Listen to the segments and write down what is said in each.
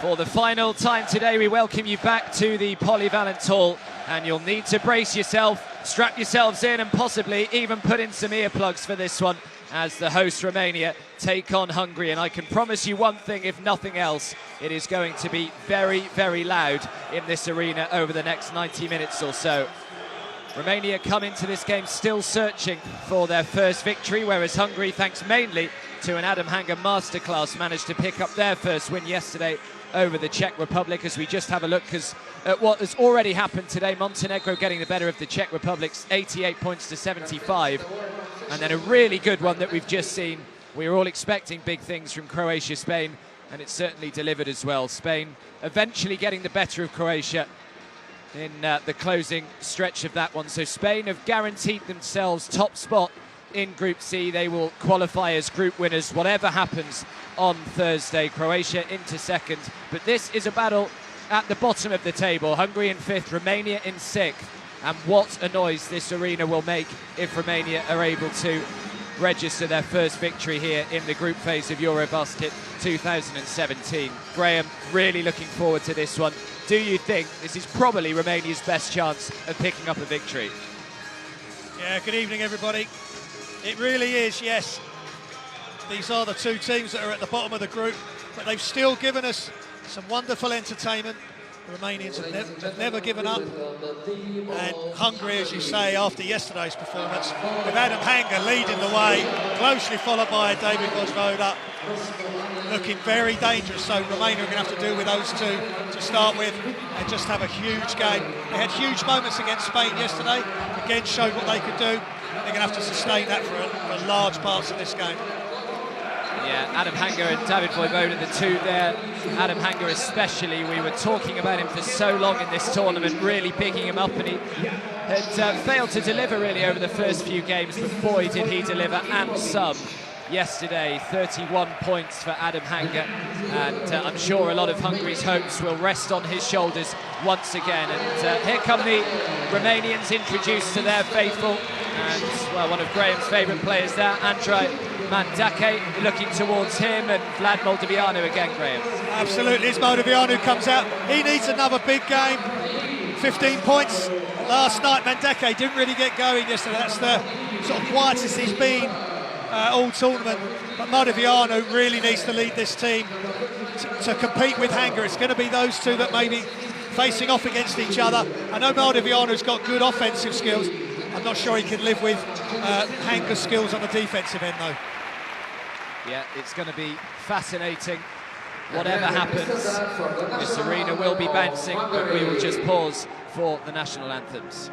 For the final time today, we welcome you back to the Polyvalent Hall, and you'll need to brace yourself, strap yourselves in, and possibly even put in some earplugs for this one, as the host Romania take on Hungary. And I can promise you one thing, if nothing else, it is going to be very, very loud in this arena over the next 90 minutes or so. Romania come into this game still searching for their first victory, whereas Hungary, thanks mainly to an Adam Hanger masterclass, managed to pick up their first win yesterday over the Czech Republic. As we just have a look at what has already happened today, Montenegro getting the better of the Czech Republic's 88 points to 75. And then a really good one that we've just seen. We were all expecting big things from Croatia, Spain, and it certainly delivered as well. Spain eventually getting the better of Croatia in the closing stretch of that one. So Spain have guaranteed themselves top spot in Group C. They will qualify as group winners whatever happens on Thursday. Croatia into second, but this is a battle at the bottom of the table. Hungary in fifth, Romania in sixth, and what a noise this arena will make if Romania are able to register their first victory here in the group phase of EuroBasket 2017. Graham, really looking forward to this one. Do you think this is probably Romania's best chance of picking up a victory? Yeah, good evening everybody. It really is, yes. These are the two teams that are at the bottom of the group, but they've still given us some wonderful entertainment. The Romanians have never given up. And Hungary, as you say, after yesterday's performance, with Adam Hanger leading the way, closely followed by David Vojvoda, looking very dangerous. So Romania are going to have to do with those two to start with and just have a huge game. They had huge moments against Spain yesterday, again showed what they could do. They're going to have to sustain that for large parts of this game. Yeah, Adam Hanger and David Vojvoda, the two there. Adam Hanger especially, we were talking about him for so long in this tournament, really bigging him up, and he had failed to deliver really over the first few games, but boy did he deliver, and some. Yesterday, 31 points for Adam Hanger, and I'm sure a lot of Hungary's hopes will rest on his shoulders once again. And here come the Romanians introduced to their faithful, and well, one of Graham's favourite players there, Andrei Mandake, looking towards him, and Vlad Moldovianu again, Graham. Absolutely, it's Moldovianu comes out. He needs another big game. 15 points last night. Mandake didn't really get going yesterday. That's the sort of quietest he's been all tournament, but Moldovianu really needs to lead this team to compete with Hanger. It's going to be those two that may be facing off against each other. I know Moldovianu's got good offensive skills. I'm not sure he can live with Hanger's skills on the defensive end though. Yeah, it's going to be fascinating. Whatever happens, this arena will be bouncing, but we will just pause for the national anthems.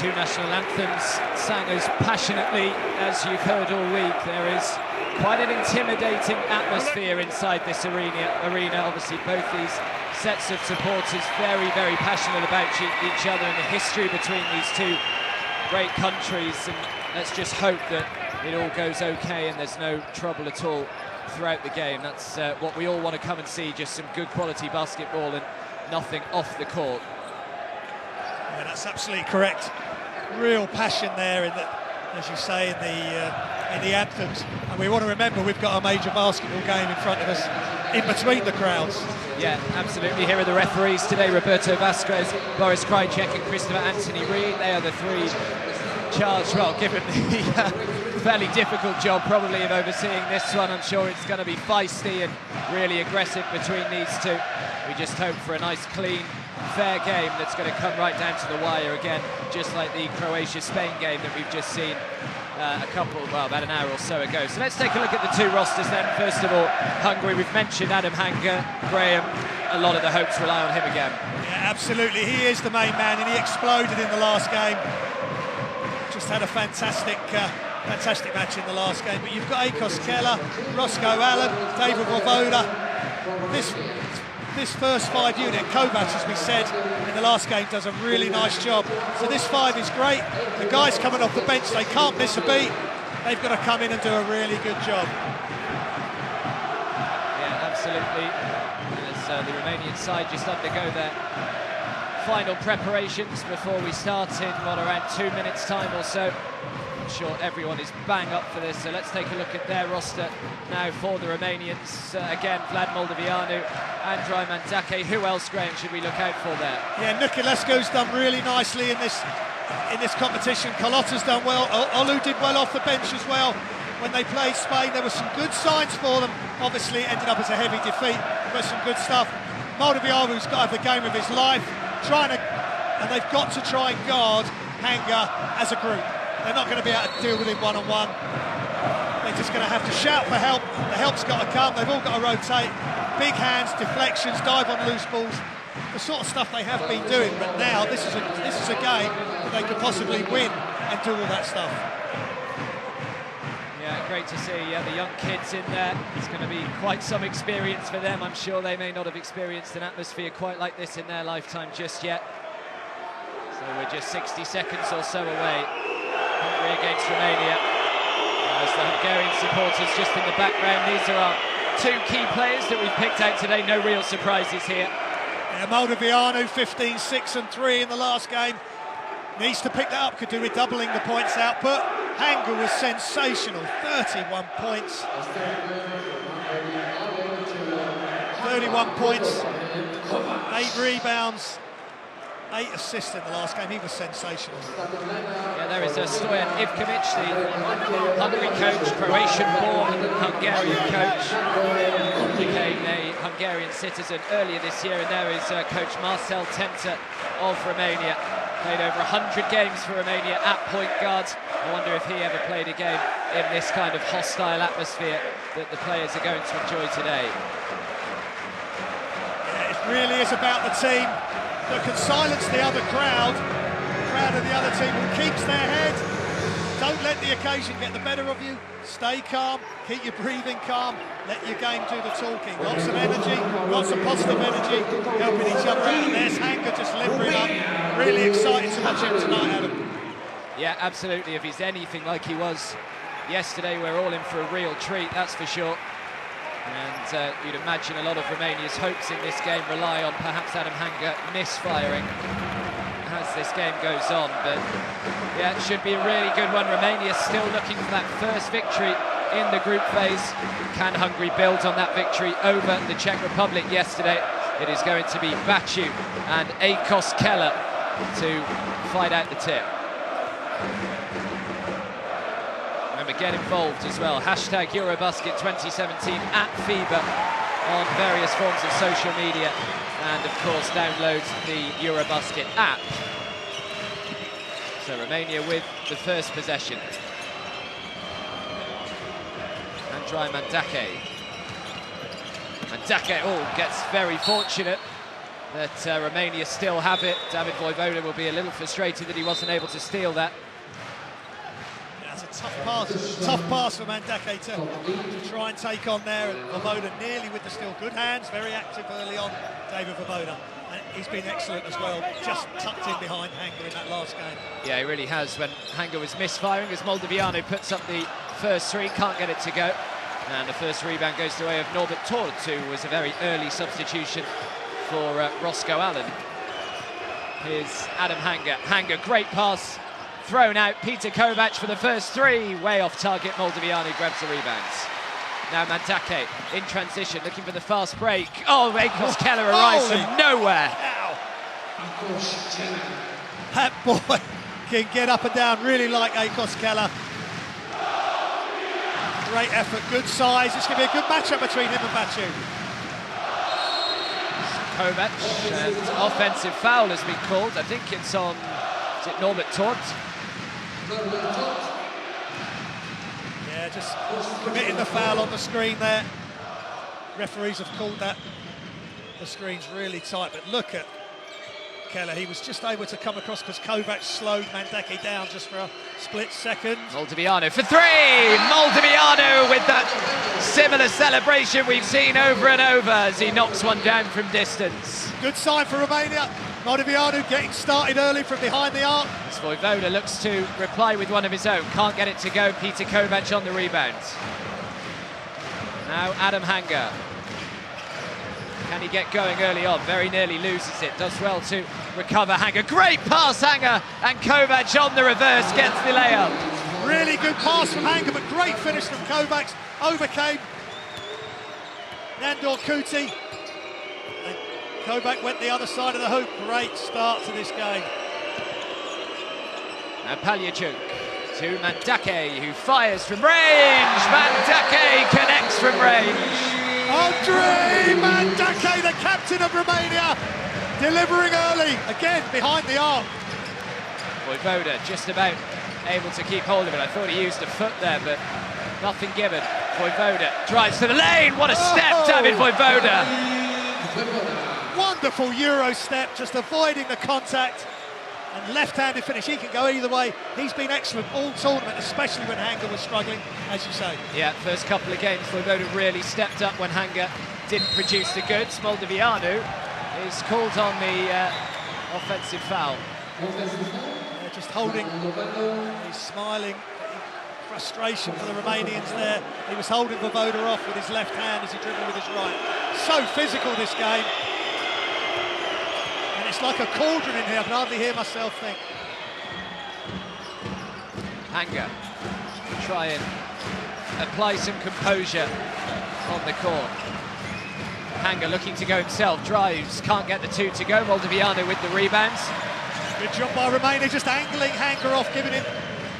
two national anthems sang as passionately as you've heard all week. There is quite an intimidating atmosphere inside this arena. Obviously, both these sets of supporters very, very passionate about each other and the history between these two great countries. And let's just hope that it all goes okay and there's no trouble at all throughout the game. That's what we all want to come and see, just some good quality basketball and nothing off the court. Yeah, that's absolutely correct. Real passion there in the, as you say, in the anthems. And we want to remember we've got a major basketball game in front of us, in between the crowds. Yeah, absolutely. Here are the referees today: Roberto Vasquez, Boris Krajcek and Christopher Anthony Reed. They are the three charged, well, given the fairly difficult job probably of overseeing this one. I'm sure it's going to be feisty and really aggressive between these two. We just hope for a nice, clean, fair game that's going to come right down to the wire again, just like the Croatia-Spain game that we've just seen about an hour or so ago. So let's take a look at the two rosters then. First of all, Hungary, we've mentioned Adam Hanga. Graham, a lot of the hopes rely on him again. Yeah, absolutely. He is the main man, and he exploded in the last game. Just had a fantastic match in the last game. But you've got Akos Keller, Roscoe Allen, David Wovoda. This first five unit, Kovac, as we said in the last game, does a really nice job. So this five is great. The guys coming off the bench, they can't miss a beat. They've got to come in and do a really good job. Yeah, absolutely. As the Romanian side just undergo their final preparations before we start in, around 2 minutes' time or so. I'm sure everyone is bang up for this, so let's take a look at their roster now for the Romanians. Again, Vlad Moldovianu, Andrei Mandake. Who else, Graham, should we look out for there? Yeah, Niculescu's done really nicely in this competition. Carlotta's done well. Olu did well off the bench as well. When they played Spain, there were some good signs for them. Obviously, it ended up as a heavy defeat, but some good stuff. Moldovianu's got to have the game of his life, and they've got to try and guard Hanga as a group. They're not going to be able to deal with him one-on-one. They're just going to have to shout for help. The help's got to come. They've all got to rotate. Big hands, deflections, dive on loose balls. The sort of stuff they have been doing. But now this is a game that they could possibly win and do all that stuff. Yeah, great to see the young kids in there. It's going to be quite some experience for them. I'm sure they may not have experienced an atmosphere quite like this in their lifetime just yet. So we're just 60 seconds or so away. Hungary against Romania. As the Hungarian supporters just in the background. These are our two key players that we've picked out today. No real surprises here. Yeah, Moldovianu, 15, 6 and 3 in the last game. Needs to pick that up, could do with doubling the points output. Hanga was sensational, 31 points. 31 points, 8 rebounds, 8 assists in the last game. He was sensational. Yeah, there is Stojan Ivkovic, the Hungary coach, Croatian-born Hungarian coach. Became a Hungarian citizen earlier this year, and there is coach Marcel Tenta of Romania. Played over 100 games for Romania at point guard. I wonder if he ever played a game in this kind of hostile atmosphere that the players are going to enjoy today. Yeah, it really is about the team that can silence the other crowd. The crowd of the other team who keeps their head. Don't let the occasion get the better of you. Stay calm, keep your breathing calm, let your game do the talking. Lots of energy, lots of positive energy, helping each other out. And there's Hanga just limbering up. Really excited to watch him tonight, Adam. Yeah, absolutely. If he's anything like he was yesterday, we're all in for a real treat, that's for sure. And you'd imagine a lot of Romania's hopes in this game rely on perhaps Adam Hanga misfiring as this game goes on. But yeah, it should be a really good one. Romania still looking for that first victory in the group phase. Can Hungary build on that victory over the Czech Republic yesterday? It is going to be Baciu and Akos Keller to fight out the tip. Remember, get involved as well. Hashtag EuroBasket 2017 at FIBA on various forms of social media. And of course, download the EuroBasket app. So Romania with the first possession. Andrei Mandake. Mandake, gets very fortunate. that Romania still have it. David Vojvoda will be a little frustrated that he wasn't able to steal that. That's a tough pass for Mandake to try and take on there. And Vojvoda nearly with the steal. Good hands, very active early on, David Vojvoda. And he's been excellent as well, just tucked in behind Hanga in that last game. Yeah, he really has. When Hanga was misfiring, as Moldoviano puts up the first three, can't get it to go. And the first rebound goes the way of Norbert Tord, who was a very early substitution for Roscoe Allen. Here's Adam Hanga. Hanga, great pass, thrown out. Peter Kovac for the first three, way off target. Moldoviano grabs the rebounds. Now Mandake in transition, looking for the fast break. Oh, Akos Keller arrives from nowhere. Ow. That boy can get up and down, really like Akos Keller. Great effort, good size. It's going to be a good matchup between him and Bachu. Kovac, and offensive foul has been called. I think it's on, is it Norbert Tord? Yeah, just committing the foul on the screen there. Referees have called that. The screen's really tight, but look at Keller. He was just able to come across because Kovac slowed Mandake down just for a split second. Moldoviano for three! Moldoviano with that similar celebration we've seen over and over as he knocks one down from distance. Good sign for Romania. Moldoviano getting started early from behind the arc. As Vojvoda looks to reply with one of his own. Can't get it to go. Peter Kovac on the rebound. Now Adam Hanga. Can he get going early on? Very nearly loses it. Does well to recover Hanga. Great pass, Hanga. And Kovac on the reverse gets the layup. Really good pass from Hanga, but great finish from Kovac. Overcame Nandor Kuti. And Kovac went the other side of the hoop. Great start to this game. Now Palyachuk to Mandake, who fires from range. Mandake connects from range. Andrei Mandake, the captain of Romania, delivering early, again behind the arc. Vojvoda just about able to keep hold of it. I thought he used a foot there, but nothing given. Vojvoda drives to the lane. What a step, David Vojvoda. Wonderful Euro step, just avoiding the contact. And left-handed finish, he can go either way. He's been excellent all tournament, especially when Hanga was struggling, as you say. Yeah, first couple of games, Vojvoda really stepped up when Hanga didn't produce the goods. Moldoviano is called on the offensive foul. Yeah, just holding, he's smiling, frustration for the Romanians there. He was holding Vojvoda off with his left hand as he dribbled with his right. So physical this game. It's like a cauldron in here, I can hardly hear myself think. Hanga try and apply some composure on the court. Hanga looking to go himself, drives, can't get the two to go. Moldoviano with the rebounds. Good job by Romania, just angling Hanga off, giving him,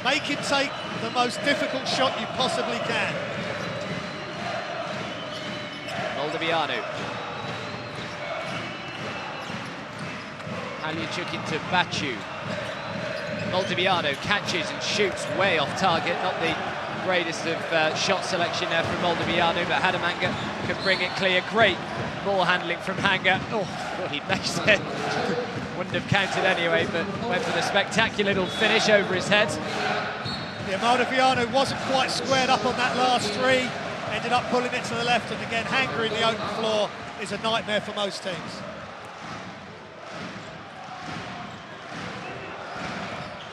make him take the most difficult shot you possibly can. Moldoviano. Palyachuk into Bachu. Moldoviano catches and shoots way off target. Not the greatest of shot selection there from Moldoviano, but Adam Hanga can bring it clear. Great ball handling from Hanga. Oh, thought he'd missed it. Wouldn't have counted anyway, but went for the spectacular little finish over his head. Yeah, Moldoviano wasn't quite squared up on that last three. Ended up pulling it to the left, and again, Hanga in the open floor is a nightmare for most teams.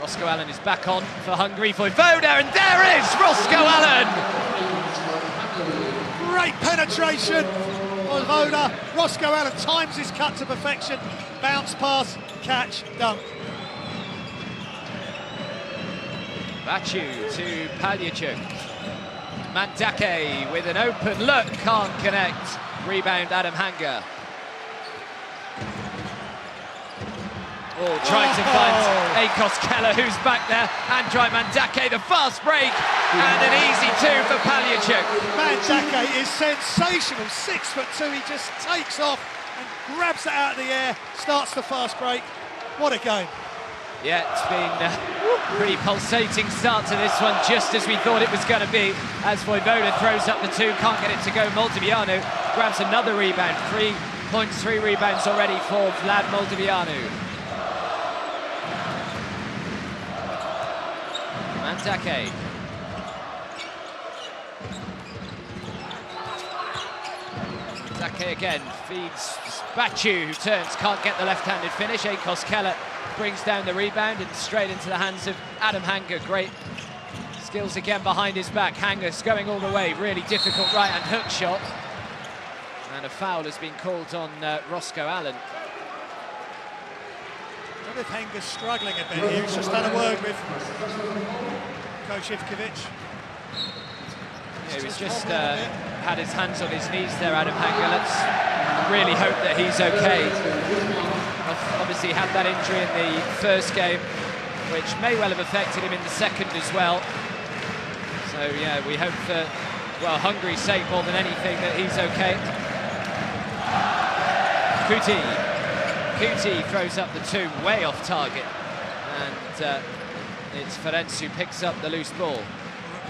Roscoe Allen is back on for Hungary. Vojvoda, and there is Roscoe Allen! Great penetration, Vojvoda. Roscoe Allen times his cut to perfection. Bounce pass, catch, dunk. Bachu to Palyachuk. Mandake with an open look, can't connect. Rebound Adam Hanga. Oh, trying to find Akos Keller, who's back there. Andrei Mandake, the fast break, and an easy two for Palyachuk. Mandake is sensational, 6'2", he just takes off and grabs it out of the air, starts the fast break. What a game. Yeah, it's been a pretty pulsating start to this one, just as we thought it was going to be, as Vojvoda throws up the two, can't get it to go. Moldoviano grabs another rebound, 3 points, 3 rebounds already for Vlad Moldovianu. Mandake. Mandake again, feeds Bachu, who turns, can't get the left-handed finish. Akos Keller brings down the rebound and straight into the hands of Adam Hanger. Great skills again behind his back. Hanger's going all the way, really difficult right-hand hook shot. And a foul has been called on Roscoe Allen. I wonder if Hanger's struggling a bit here. He's just had a word with Coach Ivkovic. Yeah, he's just had his hands on his knees there, Adam Hanger. Let's really hope that he's okay. Obviously had that injury in the first game, which may well have affected him in the second as well. So yeah, we hope for, well, Hungary's sake more than anything, that he's okay. Kuti throws up the 2, way off target, and it's Ferenc who picks up the loose ball.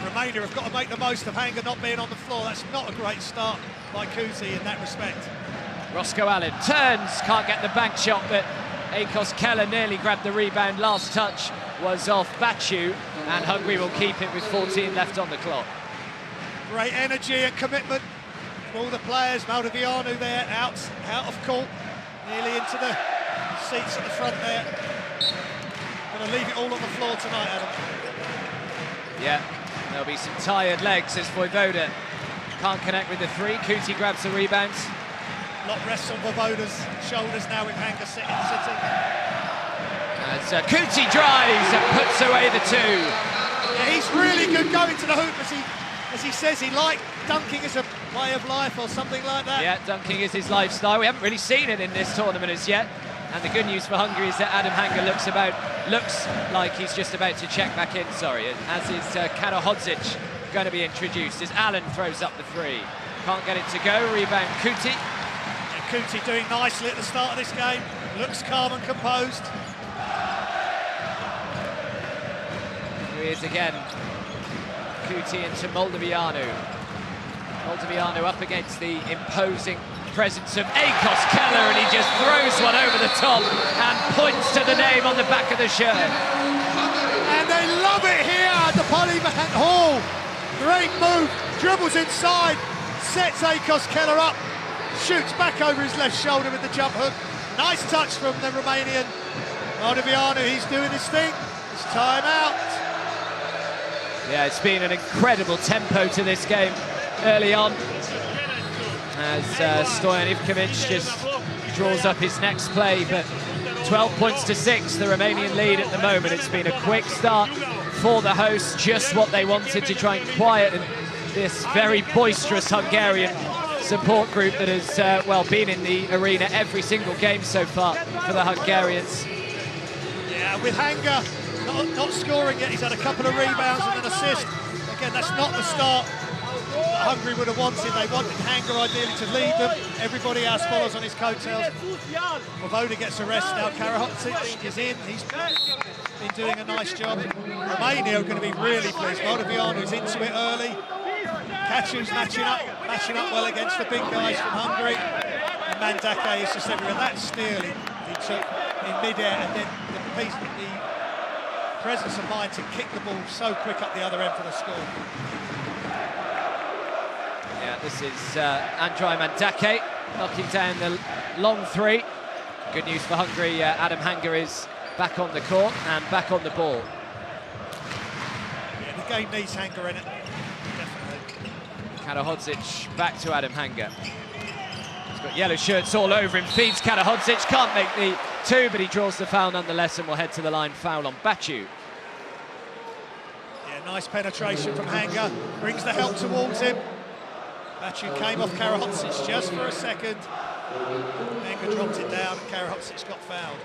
Romania have got to make the most of Hanger not being on the floor. That's not a great start by Kuti in that respect. Roscoe Allen turns, can't get the bank shot, but Akos Keller nearly grabbed the rebound. Last touch was off Bachu, and Hungary will keep it with 14 left on the clock. Great energy and commitment from all the players. Moldovianu there, out of court, nearly into the seats at the front there. Going to leave it all on the floor tonight, Adam. Yeah, there'll be some tired legs as Vojvoda can't connect with the 3. Kuti grabs the rebounds. A lot rests on Vojvoda's shoulders now with Hanger sitting. As Kuti drives and puts away the 2. Yeah, he's really good going to the hoop, as he says he liked dunking as a way of life or something like that. Yeah, dunking is his lifestyle. We haven't really seen it in this tournament as yet. And the good news for Hungary is that Adam Hanger looks like he's just about to check back in, as is Karahodzic going to be introduced, as Allen throws up the 3. Can't get it to go, rebound Kuti. Yeah, Kuti doing nicely at the start of this game, looks calm and composed. Here he is again, Kuti into Moldovianu. Moldovianu up against the imposing presence of Akos Keller, and he just throws one over the top and points to the name on the back of the shirt. And they love it here at the Polyvalent Hall. Great move, dribbles inside, sets Akos Keller up, shoots back over his left shoulder with the jump hook. Nice touch from the Romanian. Moldovianu, he's doing his thing. It's time out. Yeah, it's been an incredible tempo to this game early on, as Stoyan Ivkovic just draws up his next play, but 12 points to 6, the Romanian lead at the moment. It's been a quick start for the hosts, just what they wanted to try and quieten this very boisterous Hungarian support group that has, well, been in the arena every single game so far for the Hungarians. Yeah, with Hanger not scoring yet, he's had a couple of rebounds and an assist. Again, that's not the start that Hungary would have wanted. They wanted Hanger ideally to lead them. Everybody else follows on his coattails. Vojvoda gets a rest now. Karahodzic is in. He's been doing a nice job. Romania are going to be really pleased. Moldovianu's into it early. Kachu's matching up well against the big guys from Hungary. And Mandake is just everywhere. That steal he took in mid-air, and then the presence of mind to kick the ball so quick up the other end for the score. Yeah, this is Andrei Mandake knocking down the long 3. Good news for Hungary, Adam Hanger is back on the court and back on the ball. Yeah, the game needs Hanger in it, definitely. Karahodzic back to Adam Hanger. He's got yellow shirts all over him, feeds Karahodzic, can't make the 2, but he draws the foul nonetheless and will head to the line. Foul on Bachu. Yeah, nice penetration from Hanger, brings the help towards him. Bachu came off Karahodzic just for a second. Hanger dropped it down and Karahodzic got fouled.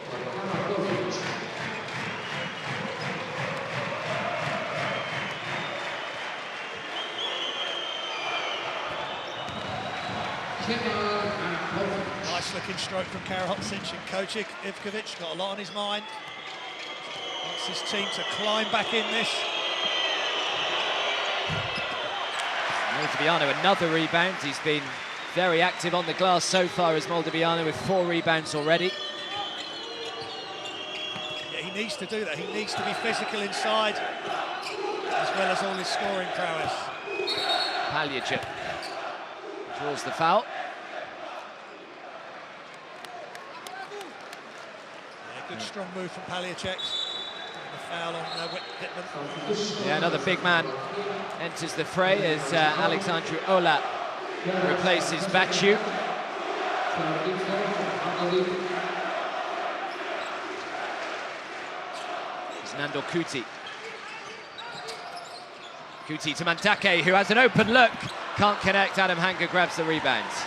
Nice looking stroke from Karahodzic, and Coach Ivkovic got a lot on his mind. Wants his team to climb back in this. Moldovianu, another rebound. He's been Very active on the glass so far as Moldoviano with 4 rebounds already. Yeah, he needs to do that. He needs to be physical inside, as well as all his scoring prowess. Paljacic draws the foul. Yeah, good strong move from Paljacic. The foul on Wittman. Yeah, another big man enters the fray as Alexandru Ola replaces Baciu. It's Nando Kuti. Kuti to Mantake, who has an open look. Can't connect. Adam Hanga grabs the rebounds.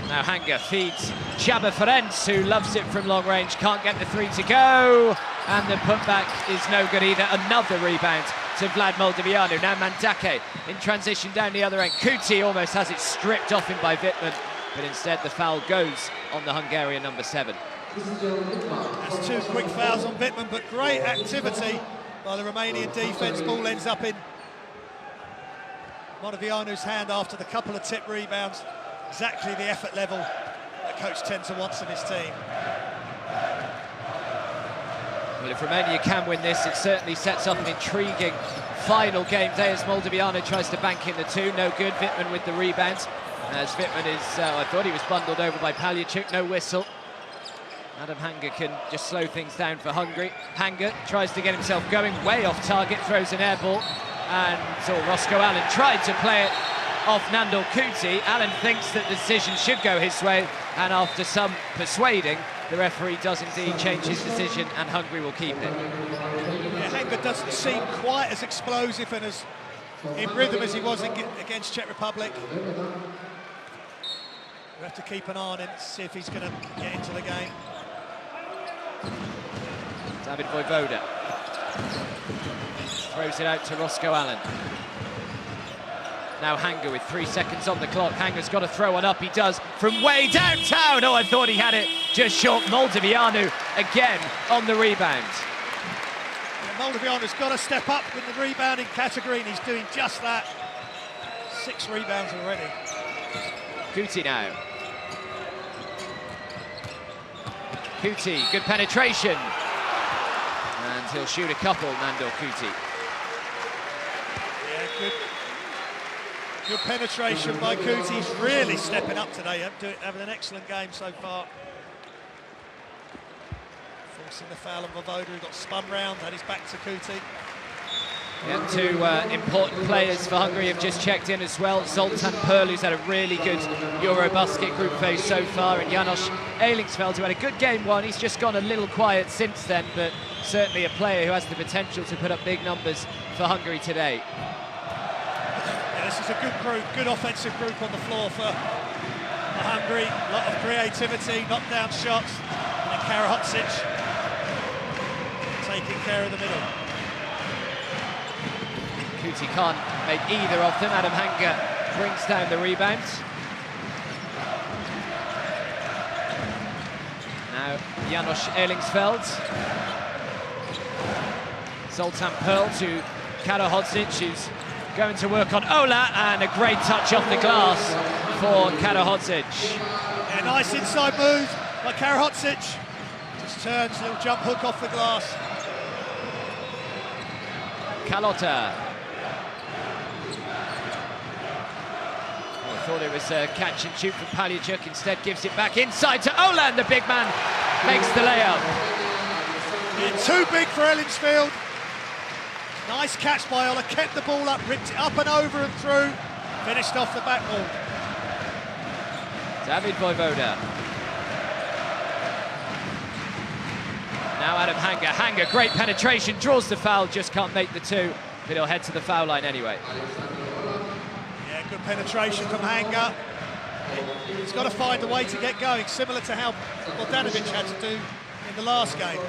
Now Hanga feeds Csaba Ferenc, who loves it from long range. Can't get the 3 to go. And the putback is no good either. Another rebound to Vlad Moldoviano. Now Mantake in transition down the other end. Kuti almost has it stripped off him by Wittman, but instead the foul goes on the Hungarian number 7. That's 2 quick fouls on Wittman, but great activity by the Romanian defence. Ball ends up in Moldoviano's hand after the couple of tip rebounds. Exactly the effort level that Coach Tenzer wants of his team. Well, if Romania can win this, it certainly sets up an intriguing final game day as Moldoviano tries to bank in the 2. No good. Wittman with the rebound. As Wittman is, I thought he was bundled over by Paljacic. No whistle. Adam Hanga can just slow things down for Hungary. Hanga tries to get himself going, way off target, throws an air ball. And Roscoe Allen tried to play it off Nando Kuti. Allen thinks that the decision should go his way, and after some persuading, the referee does indeed change his decision, and Hungary will keep it. Yeah, Hanga doesn't seem quite as explosive and as in rhythm as he was against Czech Republic. We have to keep an eye on him, see if he's going to get into the game. David Vojvoda throws it out to Roscoe Allen. Now Hanga with 3 seconds on the clock. Hanga's got to throw one up. He does from way downtown. Oh, I thought he had it just short. Moldoviano again on the rebound. Yeah, Moldoviano's got to step up in the rebounding category, and he's doing just that. 6 rebounds already. Kuti now. Kuti, good penetration. And he'll shoot a couple, Nando Kuti. Yeah, good penetration by Kuti. He's really stepping up today, having an excellent game so far. Forcing the foul on Vojvoda, who got spun round, had his back to Kuti. Yeah, 2 important players for Hungary have just checked in as well. Zoltan Perl, who's had a really good EuroBasket group phase so far, and Janos Eilingsfeld, who had a good game 1. He's just gone a little quiet since then, but certainly a player who has the potential to put up big numbers for Hungary today. Yeah, this is a good group, good offensive group on the floor for Hungary. A lot of creativity, knockdown shots, and then Karahodzic taking care of the middle. Kuti can't make either of them. Adam Hanga brings down the rebound. Now Janos Eilingsfeld. Zoltan Perl to Karahodzic, who's going to work on Ola, and a great touch off the glass for Karahodzic. Yeah, nice inside move by Karahodzic. Just turns, little jump hook off the glass. Kalota. I thought it was a catch and shoot from Paljacic, instead gives it back inside to Ola, and the big man makes the layup. Yeah, too big for Eilingsfeld. Nice catch by Ola, kept the ball up, ripped it up and over and through, finished off the backboard. David Vojvoda. Now Adam Hanga. Hanga, great penetration, draws the foul, just can't make the 2, but he'll head to the foul line anyway. Yeah, good penetration from Hanga. He's got to find a way to get going, similar to how Bogdanovic had to do in the last game.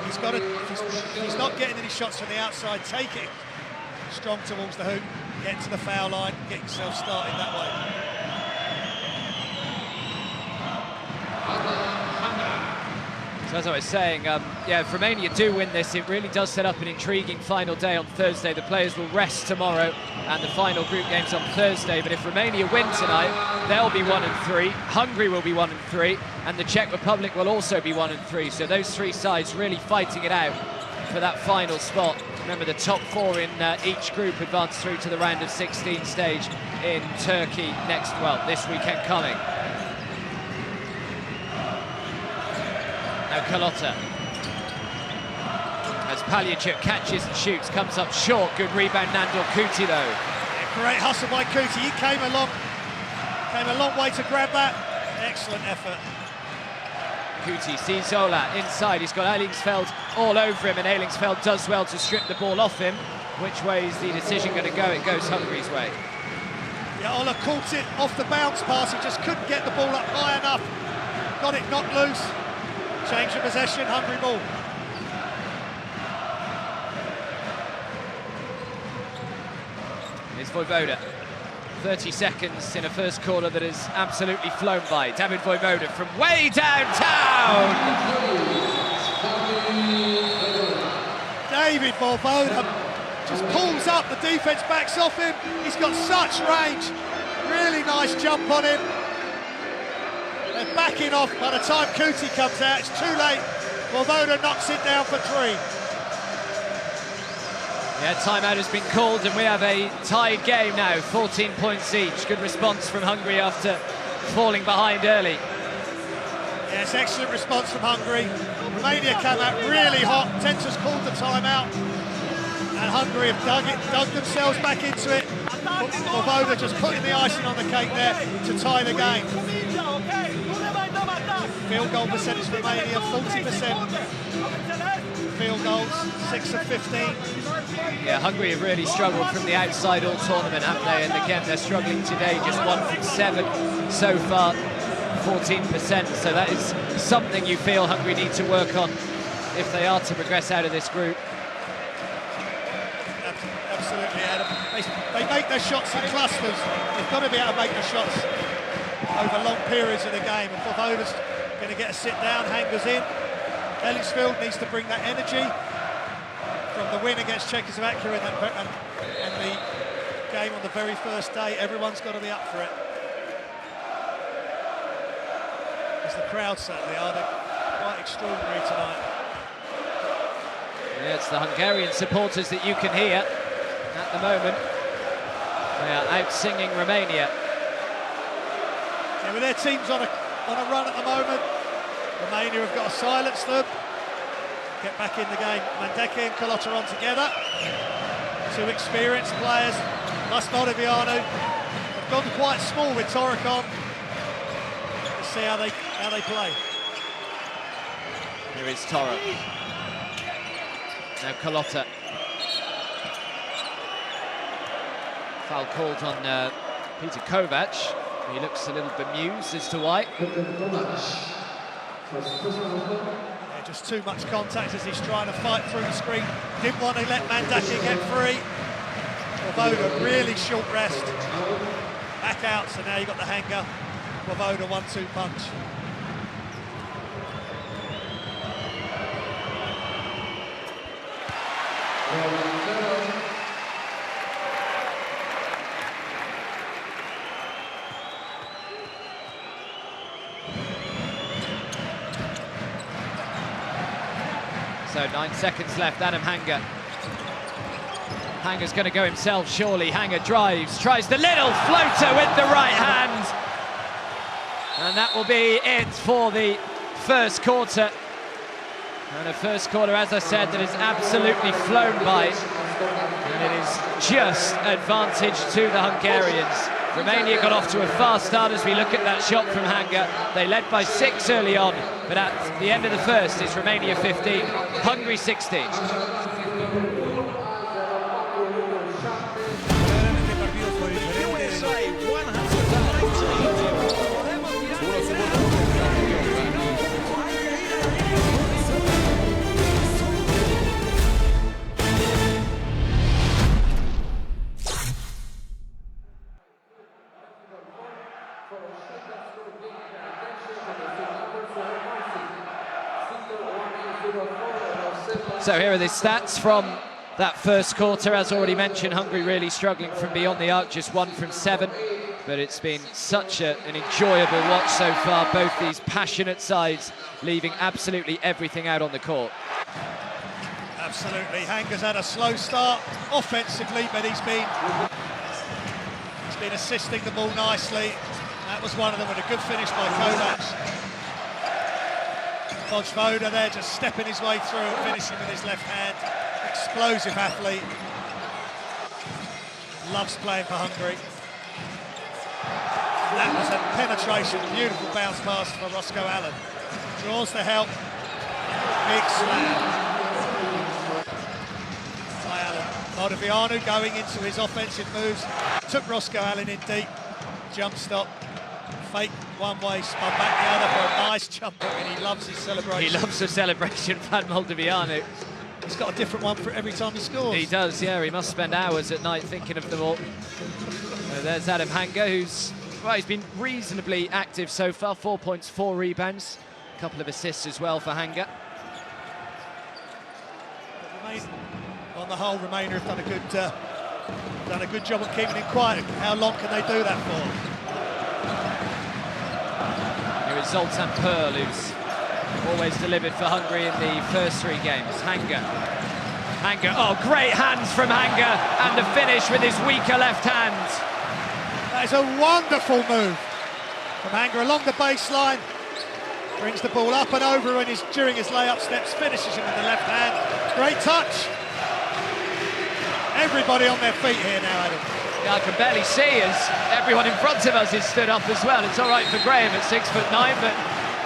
He's got to, if he's not getting any shots from the outside, take it strong towards the hoop, get to the foul line, get yourself started that way. So as I was saying, yeah, if Romania do win this, it really does set up an intriguing final day on Thursday. The players will rest tomorrow, and the final group game's on Thursday. But if Romania win tonight, they'll be 1-3. Hungary will be 1-3, and the Czech Republic will also be 1-3. So those three sides really fighting it out for that final spot. Remember, the top four in each group advance through to the round of 16 stage in Turkey this weekend coming. Now Kalota, as Palyachuk catches and shoots, comes up short. Good rebound, Nandor Kuti though. Yeah, great hustle by Kuti. He came a long way to grab that. Excellent effort. Kuti sees Zola inside. He's got Eilingsfeld all over him, and Eilingsfeld does well to strip the ball off him. Which way is the decision going to go? It goes Hungary's way. Yeah, Ola caught it off the bounce pass. He just couldn't get the ball up high enough. Got it knocked loose. Change of possession, Hungary ball. Here's Vojvoda. 30 seconds in a first quarter that has absolutely flown by. David Vojvoda from way downtown. David Vojvoda just pulls up, the defence backs off him. He's got such range. Really nice jump on him. They're backing off by the time Kuti comes out. It's too late. Vojvoda knocks it down for three. Yeah, timeout has been called, and we have a tied game now, 14 points each. Good response from Hungary after falling behind early. Yes, excellent response from Hungary. Romania came out really hot. Tenter's called the timeout, and Hungary have dug themselves back into it. Vojvoda just putting the icing on the cake there to tie the game. Field goal percentage for Romania, 40%. Field goals, 6 of 15. Yeah, Hungary have really struggled from the outside all tournament, haven't they? And again, they're struggling today, just 1 from 7 so far, 14%. So that is something you feel Hungary need to work on if they are to progress out of this group. Absolutely, Adam. They make their shots in clusters. They've got to be able to make the shots over long periods of the game. And Vojvoda's going to get a sit down, Hangers in. Eilingsfeld needs to bring that energy from the win against Czechoslovakia and the game on the very first day. Everyone's got to be up for it. As the crowd certainly are. They're quite extraordinary tonight. Yeah, it's the Hungarian supporters that you can hear at the moment. They are out singing Romania. Yeah, with their teams on a run at the moment, Romania have got to silence them, get back in the game. Mandeke and Kalota on together. Two experienced players, plus Modivianu. They've gone quite small with Torikon. Let's see how they play. Here is Toro. Now Kalota. Foul called on Peter Kovac. He looks a little bemused as to why. Yeah, just too much contact as he's trying to fight through the screen. Didn't want to let Mandeke get free. Vojvoda, really short rest. Back out, so now you've got the hanger. Vojvoda 1-2 punch. So 9 seconds left, Adam Hanger. Hanger's going to go himself, surely. Hanger drives, tries the little floater with the right hand. And that will be it for the first quarter. And a first quarter, as I said, that has absolutely flown by. And it is just advantage to the Hungarians. Romania got off to a fast start as we look at that shot from Hanger. They led by 6 early on, but at the end of the first, it's Romania 15, Hungary 16. So here are the stats from that first quarter. As already mentioned, Hungary really struggling from beyond the arc, just 1 from 7. But it's been such an enjoyable watch so far, both these passionate sides leaving absolutely everything out on the court. Absolutely, Hanga's had a slow start offensively, but he's been assisting the ball nicely. That was one of them with a good finish by Kovacs. Vojvoda there just stepping his way through and finishing with his left hand. Explosive athlete. Loves playing for Hungary. That was a penetration, beautiful bounce pass for Roscoe Allen. Draws the help. Big slam by Allen. Moldovianu going into his offensive moves. Took Roscoe Allen in deep. Jump stop. Fake one way, spun back the other for a nice jump hook, and he loves his celebration. He loves the celebration, Vlad Moldovianu. He's got a different one for every time he scores. He does, yeah. He must spend hours at night thinking of them all. So there's Adam Hanga, who's, well, he's been reasonably active so far. 4 points, 4 rebounds. A couple of assists as well for Hanga. On the whole, Romania have done a good job of keeping him quiet. How long can they do that for? Here is Zoltan Perl, who's always delivered for Hungary in the first 3 games. Hanga, oh, great hands from Hanga, and the finish with his weaker left hand. That is a wonderful move from Hanga along the baseline. Brings the ball up and over when during his layup steps, finishes him with the left hand. Great touch. Everybody on their feet here now, Adam. Yeah, I can barely see as everyone in front of us is stood up as well. It's all right for Graham at 6'9", but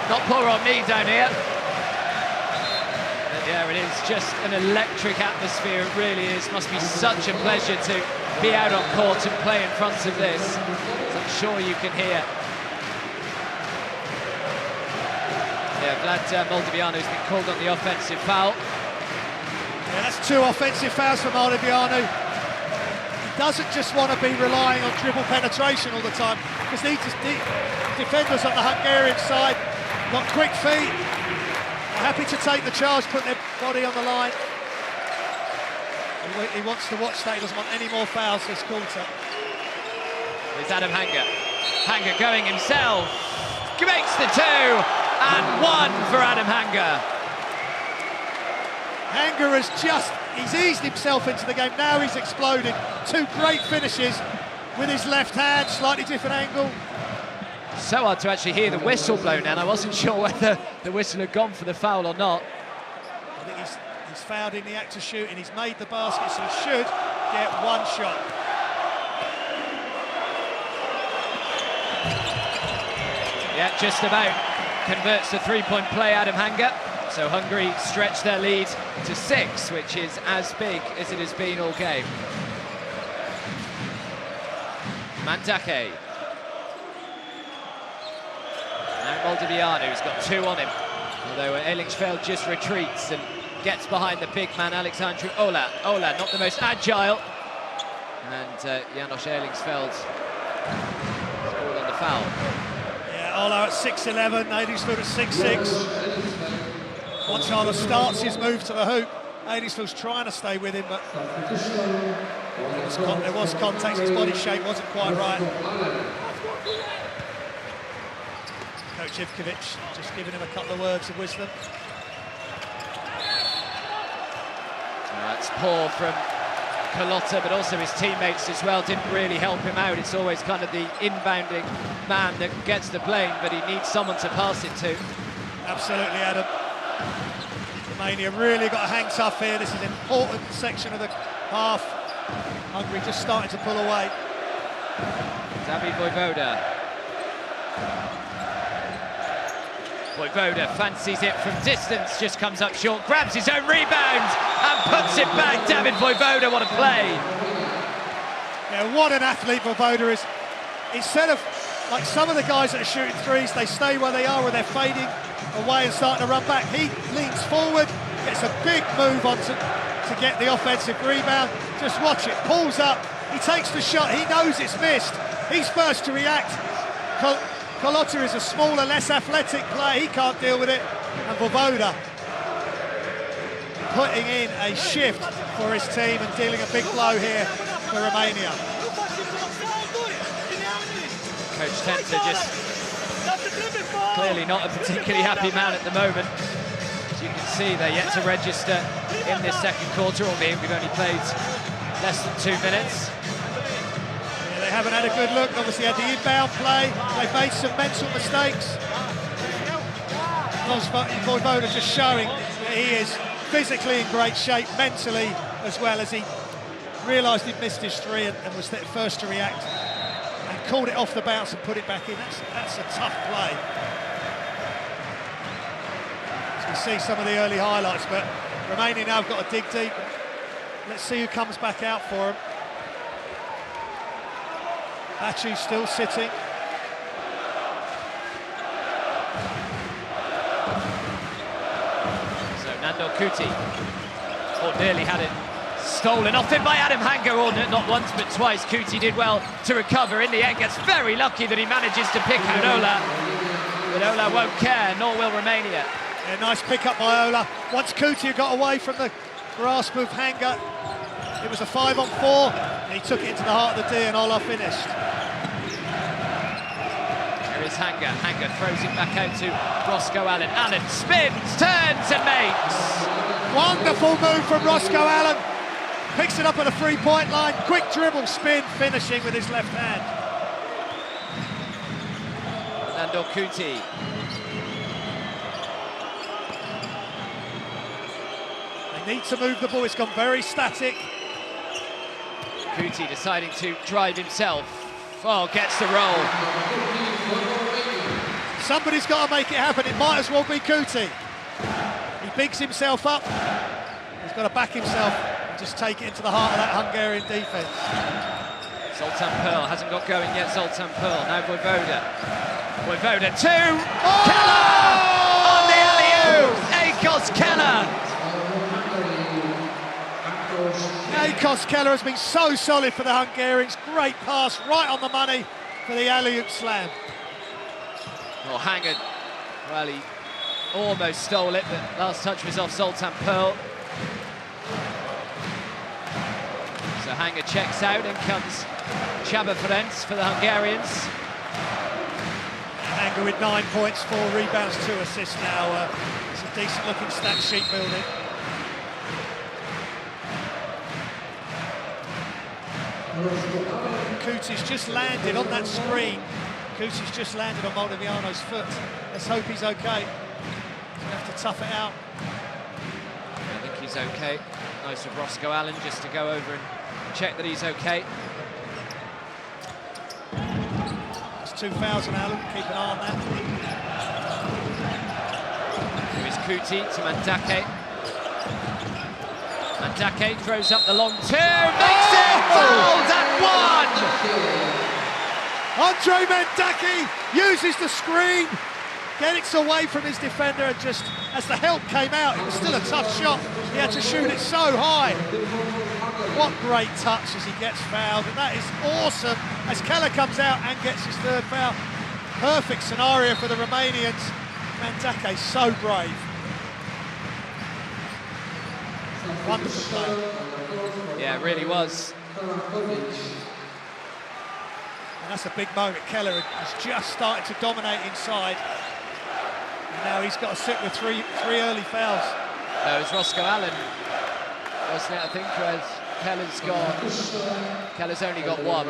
not poor on me down here. But yeah, it is just an electric atmosphere. It really is. Must be such a pleasure to be out on court and play in front of this. As I'm sure you can hear. Yeah, Vlad Moldovianu's been called on the offensive foul. Yeah, that's 2 offensive fouls for Moldovianu. He doesn't just want to be relying on dribble penetration all the time, because these defenders on the Hungarian side got quick feet, happy to take the charge, put their body on the line. He wants to watch that. He doesn't want any more fouls this quarter. It's Adam Hanga. Hanga going himself. Makes the 2 and 1 for Adam Hanga. Hanga has he's eased himself into the game. Now he's exploded. 2 great finishes with his left hand, slightly different angle. So hard to actually hear the whistle blown, and I wasn't sure whether the whistle had gone for the foul or not. I think he's fouled in the act of shooting. He's made the basket, so he should get 1 shot. Yeah, just about converts the 3-point play, Adam Hanga. So Hungary stretch their lead to 6, which is as big as it has been all game. Mandake. Now Moldovianu's got 2 on him. Although Eilingsfeld just retreats and gets behind the big man, Alexandru Ola. Ola, not the most agile. And Janos Eilingsfeld scored on the foul. Yeah, Ola at 6'11", Eilingsfeld at 6'6". Once Ola starts his move to the hoop, Eilingsfeld's trying to stay with him, but there was contact. His body shape wasn't quite right. Coach Ivkovic just giving him a couple of words of wisdom. That's poor from Carlotta, but also his teammates as well didn't really help him out. It's always kind of the inbounding man that gets the blame, but he needs someone to pass it to. Absolutely, Adam. Romania really got to hang tough here. This is an important section of the half. Hungary just starting to pull away. David Vojvoda. Vojvoda fancies it from distance, just comes up short, grabs his own rebound and puts it back. David Vojvoda, what a play. Yeah, what an athlete Vojvoda is. Instead of, like some of the guys that are shooting threes, they stay where they are, where they're fading away and starting to run back. He leans forward, gets a big move on to get the offensive rebound. Just watch it, pulls up, he takes the shot, he knows it's missed. He's first to react. Carlotta is a smaller, less athletic player, he can't deal with it. And Vojvoda putting in a shift for his team and dealing a big blow here for Romania. Coach Tenter just clearly not a particularly happy man at the moment. As you can see, they're yet to register in this second quarter, albeit we've only played less than 2 minutes. Yeah, they haven't had a good look. Obviously had the inbound play. They've made some mental mistakes. Vojvoda just showing that he is physically in great shape, mentally as well, as he realised he'd missed his three and was the first to react and called it off the bounce and put it back in. That's a tough play. As we see some of the early highlights, but Romania now have got to dig deep. Let's see who comes back out for them. Bachu's still sitting. Nando Kuti, nearly had it stolen off him by Adam Hanga, or not once but twice. Kuti did well to recover. In the end, gets very lucky that he manages to pick out Ola. But Ola won't care, nor will Romania. Yeah, nice pick up by Ola. Once Kuti got away from the grasp of Hanga, it was a 5-on-4, and he took it into the heart of the D, and Ola finished. Is Hanga. Hanga throws it back out to Roscoe Allen. Allen spins, turns and makes. Wonderful move from Roscoe Allen. Picks it up at the three-point line. Quick dribble, spin, finishing with his left hand. Nando Kuti. They need to move the ball. It's gone very static. Kuti deciding to drive himself. Oh, gets the roll. Somebody's got to make it happen. It might as well be Kuti. He bigs himself up. He's got to back himself and just take it into the heart of that Hungarian defence. Zoltan Pearl hasn't got going yet. Zoltan Pearl. Now Vojvoda. Vojvoda 2. Oh! Keller on the alley-oop. Akos Keller. Akos Keller has been so solid for the Hungarians. Great pass, right on the money for the alley-oop slam. Well, Hanga, well, he almost stole it, but last touch was off Zoltan Pearl. So Hanga checks out, and comes Csaba Ferenc for the Hungarians. Hanga with 9 points, 4 rebounds, 2 assists now. It's a decent-looking stat sheet building. Kuti's just landed on that screen. Kuti's just landed on Moldoviano's foot. Let's hope he's okay. He's going to have to tough it out. I think he's okay. Nice of Roscoe Allen just to go over and check that he's okay. It's 2 fouls on Allen, keep an eye on that. Here is Kuti to Mandake. Mandake throws up the long two, makes it! Fouled at 1! Andre Mandake uses the screen, gets away from his defender, and just as the help came out, it was still a tough shot. He had to shoot it so high. What great touch as he gets fouled, and that is awesome as Keller comes out and gets his 3rd foul. Perfect scenario for the Romanians. Mandake so brave. Wonderful play. Yeah, it really was. And that's a big moment. Keller has just started to dominate inside. And now he's got to sit with three early fouls. No, it was Roscoe Allen, wasn't it? I think whereas Keller's only got 1.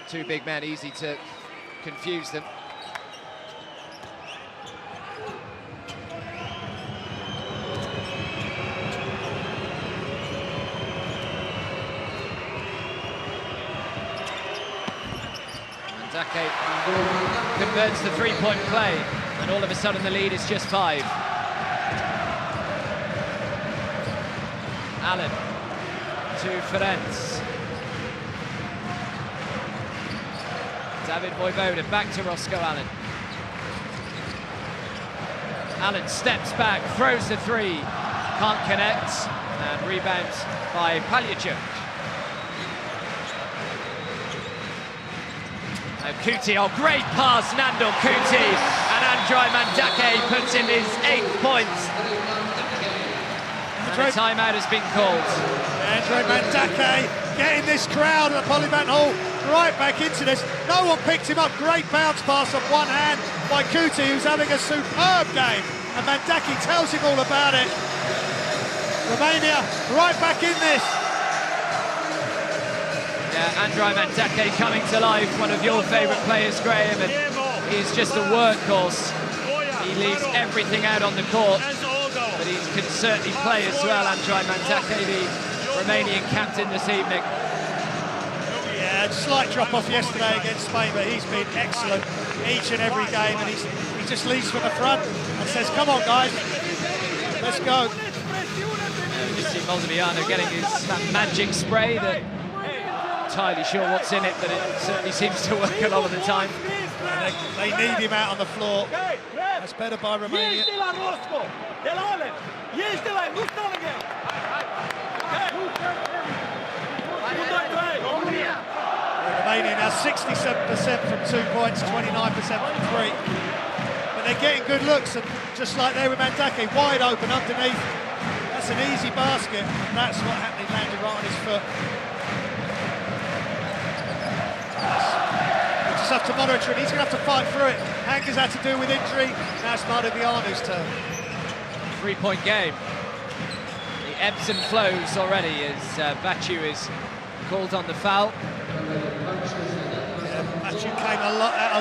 2 big men, easy to confuse them. Mandake converts the 3-point play, and all of a sudden the lead is just 5. Allen to Ferenc. David Vojvoda back to Roscoe Allen. Allen steps back, throws the 3, can't connect, and rebounds by Paljacic. Kuti, oh, great pass, Nandor Kuti, and Andrei Mandake puts in his 8th points. And a timeout has been called. Andrei Mandake getting this crowd at the Polyvalent Hall right back into this. No one picked him up. Great bounce pass off one hand by Kuti, who's having a superb game. And Mandake tells him all about it. Romania right back in this. Yeah, Andrei Mandake coming to life, one of your favourite players, Graham, and he's just a workhorse. He leaves everything out on the court, but he can certainly play as well, Andrei Mandake, the Romanian captain this evening. Yeah, a slight drop-off yesterday against Spain, but he's been excellent each and every game, and he just leads from the front and says, come on, guys, let's go. You see Moldoviano getting that magic spray that entirely sure what's in it, but it certainly seems to work a lot of the time. They need him out on the floor. That's better by Romania. Romania now 67% from 2 points, 29% from 3. But they're getting good looks, and just like there with Mandake, wide open underneath. That's an easy basket, and that's what happened. He landed right on his foot. We just have to monitor it. He's going to have to fight through it. Hanga's had to do with injury. Now it's Moldoviano's turn. 3-point game. The ebbs and flows already as Baciu is called on the foul. Yeah, Baciu came a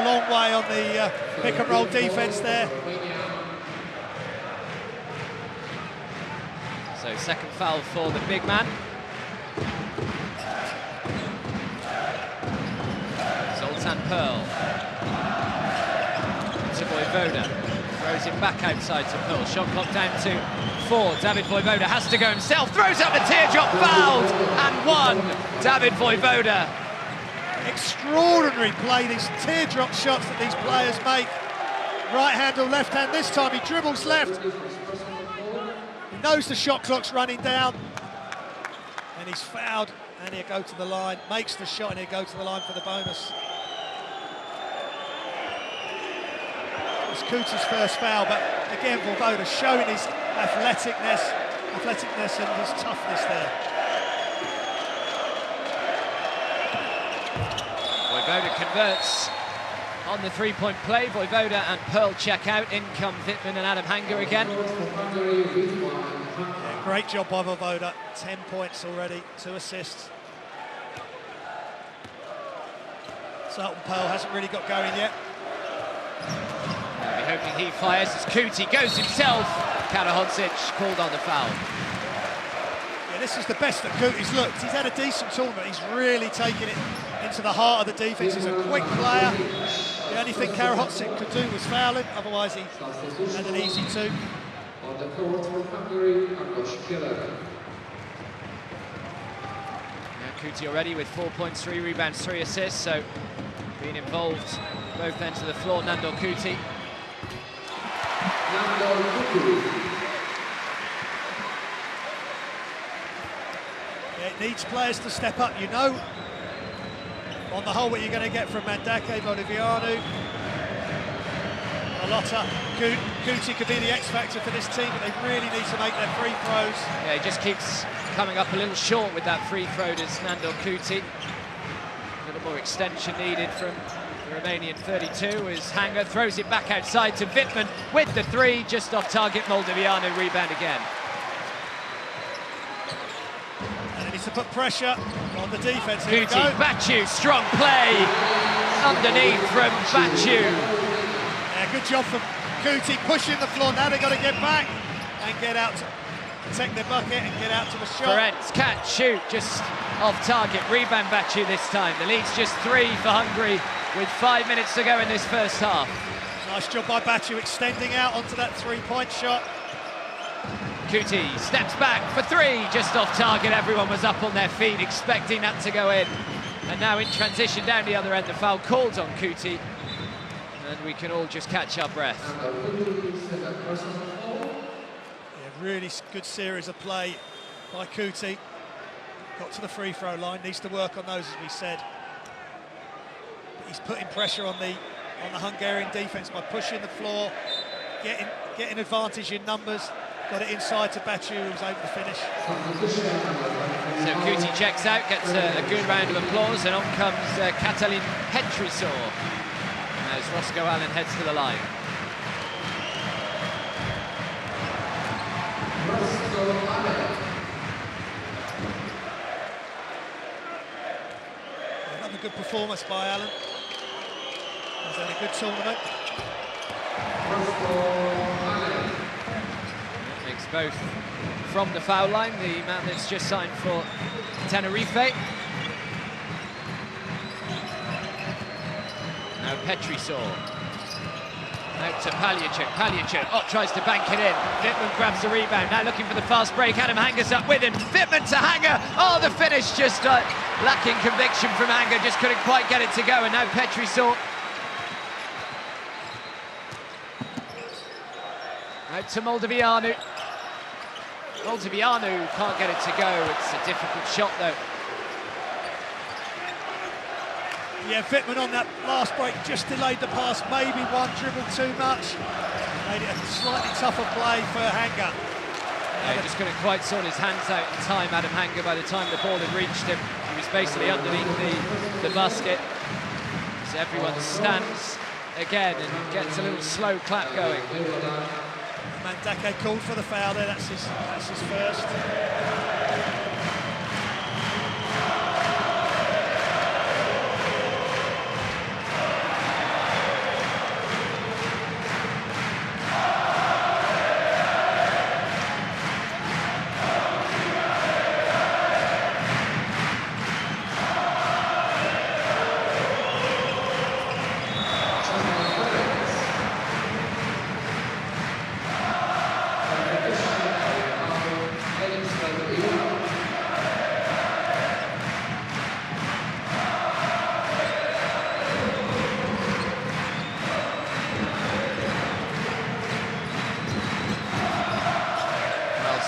long way on the pick and roll defence there. So second foul for the big man. Zoltan Pearl to Voivoda, throws it back outside to Pearl. Shot clock down to 4. David Voivoda has to go himself, throws up the teardrop, fouled and won. David Voivoda. Extraordinary play, these teardrop shots that these players make. Right hand or left hand, this time he dribbles left. He knows the shot clock's running down, and he's fouled, and he'll go to the line, makes the shot, and he'll go to the line for the bonus. It's Kuti's first foul, but again, Voivoda showing his athleticness and his toughness there. Voivoda converts on the 3-point play. Voivoda and Pearl check out. In come Wittmann and Adam Hanga again. Yeah, great job by Voivoda. 10 points already, 2 assists. Zoltan Pearl hasn't really got going yet. We'll be hoping he fires as Kuti goes himself. Karahodzic called on the foul. Yeah, this is the best that Kuti's looked. He's had a decent tournament. He's really taken it into the heart of the defence. He's a quick player. The only thing Karahodzic could do was foul him, otherwise he had an easy 2. On the court for Hungary, Kuti already with 4 points, 3 rebounds, 3 assists, so being involved both ends of the floor. Nandor Kuti. Yeah, it needs players to step up, you know. On the whole, what you're going to get from Mandake, Moldoviano, Lotta, Kuti could be the X factor for this team, but they really need to make their free throws. Yeah, he just keeps coming up a little short with that free throw, does Nandor Kuti. A little more extension needed from the Romanian 32 as Hanga throws it back outside to Wittmann with the 3, just off target. Moldoviano rebound again. And he needs to put pressure on the defence. Here we Kuti, go. Baciu, strong play underneath from Baciu. Yeah, good job from Kuti pushing the floor. Now they've got to get back and get out to protect their bucket and get out to the shot. Ferenc, catch, shoot, just off target. Rebound Baciu this time. The lead's just 3 for Hungary with 5 minutes to go in this first half. Nice job by Baciu extending out onto that 3-point shot. Kuti steps back for 3, just off target. Everyone was up on their feet expecting that to go in. And now in transition down the other end, the foul called on Kuti. And we can all just catch our breath. Yeah, really good series of play by Kuti. Got to the free throw line, needs to work on those, as we said. But he's putting pressure on the Hungarian defence by pushing the floor, getting advantage in numbers. Got it inside to Batu, who was able to finish. So Kuti checks out, gets a good round of applause, and on comes Katalin Petrisor as Roscoe Allen heads to the line. Another good performance by Allen. He's had a good tournament. Makes both from the foul line, the man that's just signed for Tenerife. Now Petrisor. Out to Palyachuk. Tries to bank it in. Wittmann grabs the rebound. Now looking for the fast break. Adam Hanger's up with him. Wittmann to Hanger. Oh, the finish just lacking conviction from Hanger. Just couldn't quite get it to go. And now Petrisor. Out to Moldovianu. Moldovianu can't get it to go. It's a difficult shot, though. Yeah, Wittmann on that last break just delayed the pass, maybe one dribble too much. Made it a slightly tougher play for Hanger. Yeah, he just couldn't quite sort his hands out in time, Adam Hanger. By the time the ball had reached him, he was basically underneath the basket. So everyone stands again and gets a little slow clap going. Mandake called for the foul there, that's his first.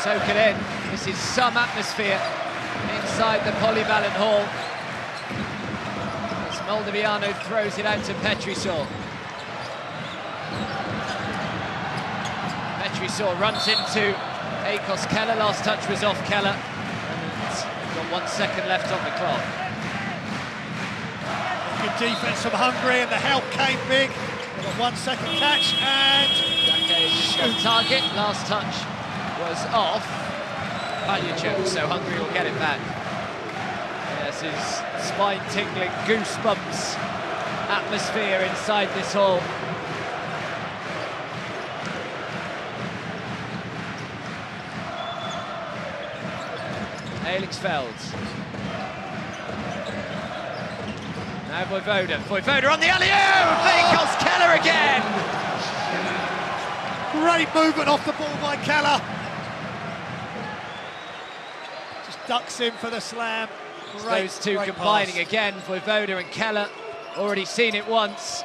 Soak it in. This is some atmosphere inside the Polyvalent Hall. As Moldovianu throws it out to Petrisor. Petrisor runs into Akos Keller. Last touch was off Keller. And got 1 second left on the clock. Good defence from Hungary, and the help came big. They've got 1 second catch, and on target. Last touch was off Palyachuk, so Hungary will get it back. This is spine-tingling, goosebumps atmosphere inside this hall. Elixfeld. Now Voivoda on the alley-oop! Akos Keller again! Great movement off the ball by Keller. Just ducks in for the slam. Those two combining pass again, Voivoda and Keller. Already seen it once.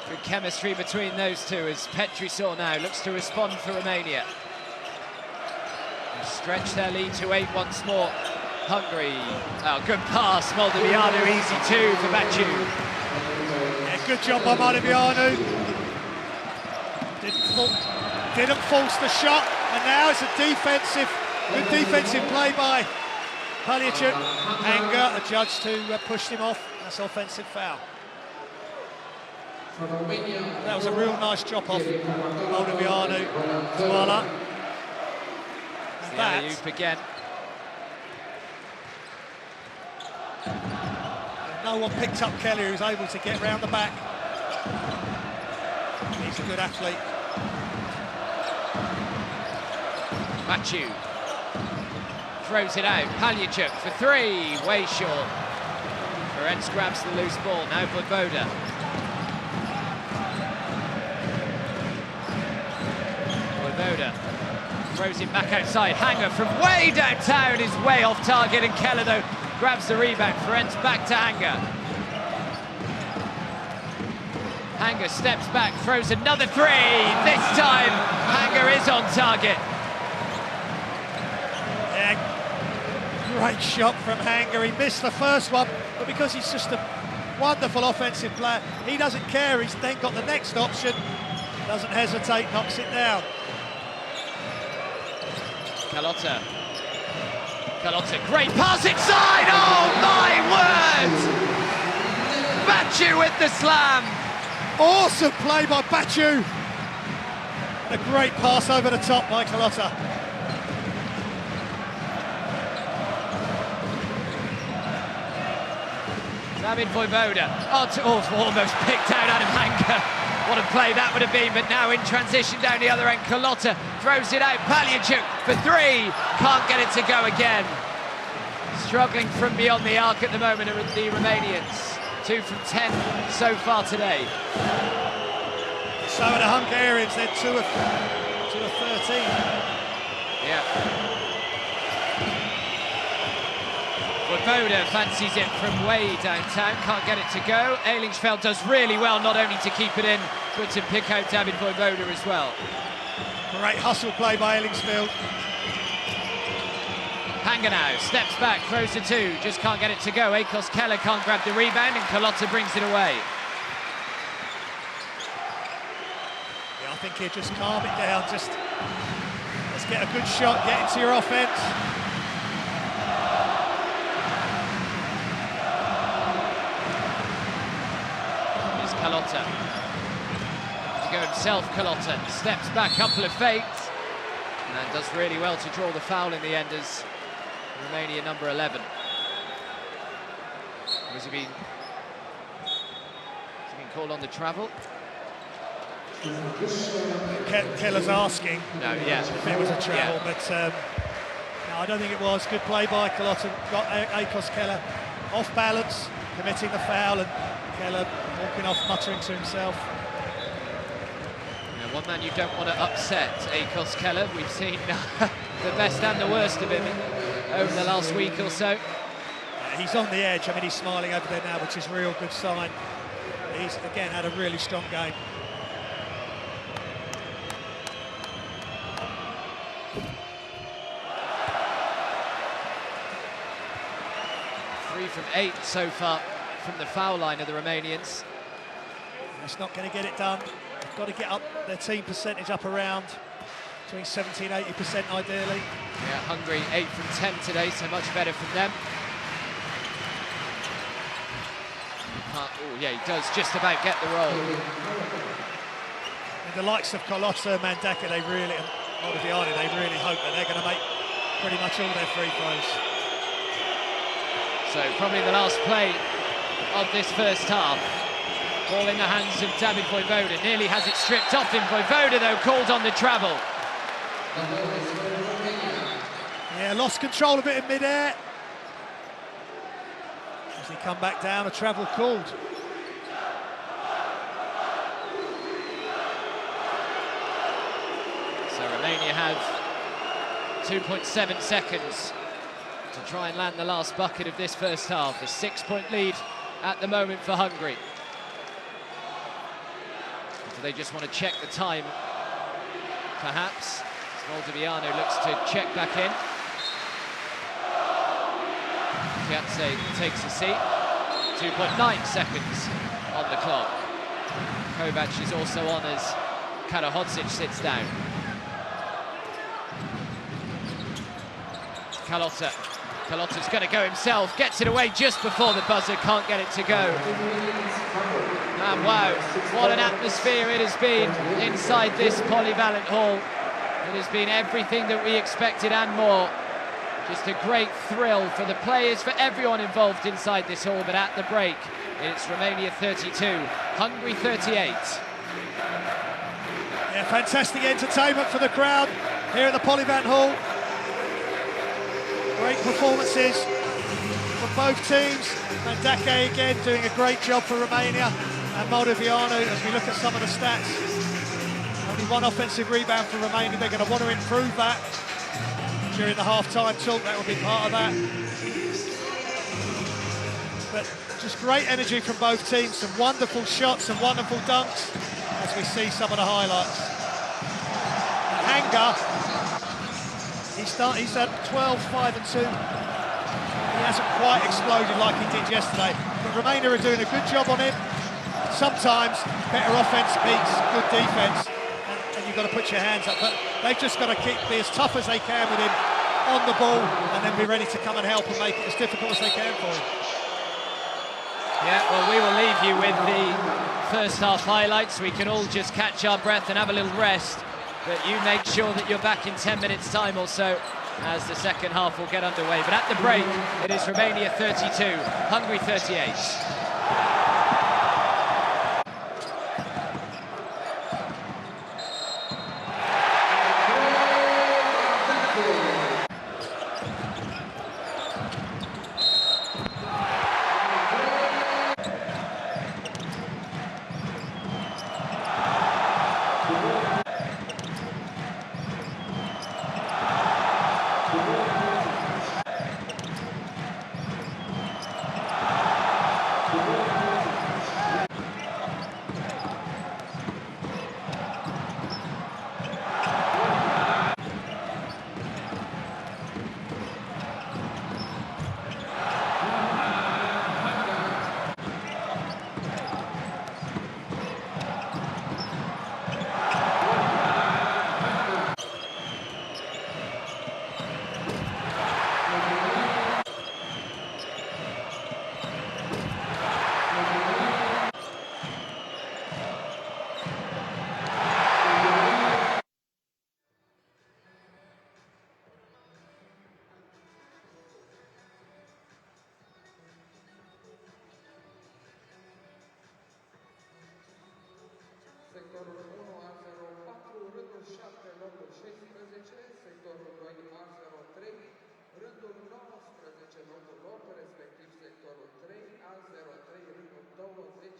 Good chemistry between those two as Petrisor now looks to respond for Romania. Stretch their lead to 8 once more. Hungary. Oh, good pass. Moldovianu, easy two for Batu. Yeah, good job by Moldovianu. Didn't force the shot, and now it's a good defensive play by Palyachuk. Hanger adjudged to push him off. That's offensive foul. That was a real nice drop off Moldovianu. Voila. And that again. No one picked up Kelly, who's able to get round the back. He's a good athlete. Batu throws it out. Palyachuk for three, way short. Ferenc grabs the loose ball. Now Voivoda. Voivoda throws it back outside. Hanger from way downtown is way off target, and Keller though grabs the rebound. Ferenc back to Hanger. Hanger steps back, throws another three. This time, Hanger is on target. Yeah, great shot from Hanger. He missed the first one, but because he's just a wonderful offensive player. He doesn't care, he's then got the next option, doesn't hesitate, knocks it down. Carlotta, great pass inside, oh my word! Batu with the slam. Awesome play by Batu. A great pass over the top by Carlotta. David Vojvoda, almost picked out Adam Hanka. What a play that would have been, but now in transition down the other end, Carlotta throws it out, Palyachuk for three, can't get it to go again. Struggling from beyond the arc at the moment are the Romanians. 2 from 10 so far today. So are the Hungarians, they're 2 of 13. Yeah. Vojvoda fancies it from way downtown, can't get it to go. Eilingsfeld does really well not only to keep it in, but to pick out David Vojvoda as well. Great hustle play by Eilingsfeld. Hanganau steps back, throws to 2, just can't get it to go. Akos Keller can't grab the rebound and Carlotta brings it away. Yeah, I think he'll just calm it down, just let's get a good shot, get into your offense. Carlotta to go himself. Carlotta steps back, couple of fakes, and does really well to draw the foul in the end as Romania number 11. Has he been called on the travel? Keller's asking if it was a travel, but no, I don't think it was. Good play by Carlotta, got Akos Keller off balance, committing the foul, and Keller walking off, muttering to himself. Yeah, one man you don't want to upset, Akos Keller. We've seen the best and the worst of him over the last week or so. Yeah, he's on the edge. I mean, he's smiling over there now, which is a real good sign. He's, again, had a really strong game. Three from 8 so far from the foul line of the Romanians. That's not going to get it done. They've got to get up their team percentage up around between 70 and 80% ideally. Yeah, Hungary 8 from 10 today, so much better from them. Oh yeah, he does just about get the roll. And the likes of Carlotta, Mandaka, they really, and Modigliani, they really hope that they're going to make pretty much all their free throws. So probably the last play of this first half. Ball in the hands of David Vojvoda. Nearly has it stripped off him. Vojvoda, though, called on the travel. Yeah, lost control a bit in mid-air. As he come back down, a travel called. So Romania have 2.7 seconds to try and land the last bucket of this first half. A 6-point lead at the moment for Hungary. Do they just want to check the time? Perhaps. Modigliani looks to check back in. Kiatse takes a seat. 2.9 seconds on the clock. Kovac is also on as Karahodzic sits down. Carlotta's going to go himself, gets it away just before the buzzer, can't get it to go. And wow, what an atmosphere it has been inside this polyvalent hall. It has been everything that we expected and more. Just a great thrill for the players, for everyone involved inside this hall, but at the break, it's Romania 32, Hungary 38. Yeah, fantastic entertainment for the crowd here at the Polyvalent Hall. Great performances from both teams. Mandaka again doing a great job for Romania, and Modigliani, as we look at some of the stats, only one offensive rebound for Romania. They're going to want to improve that during the half-time talk. That will be part of that. But just great energy from both teams, some wonderful shots, some wonderful dunks, as we see some of the highlights. Hanga, he's at 12, 5 and 2. hasn't quite exploded like he did yesterday. But Romania are doing a good job on him. Sometimes better offence beats good defence, and you've got to put your hands up. But they've just got to be as tough as they can with him on the ball, and then be ready to come and help and make it as difficult as they can for him. Yeah, well, we will leave you with the first half highlights. We can all just catch our breath and have a little rest, but you make sure that you're back in 10 minutes time or so as the second half will get underway. But at the break, it is Romania 32, Hungary 38. Sectorul 1 A04, rândul 7, locul 16, sectorul 2 A03, rândul 19, locul 8, respectiv sectorul 3 A03, rândul 22, locul 5.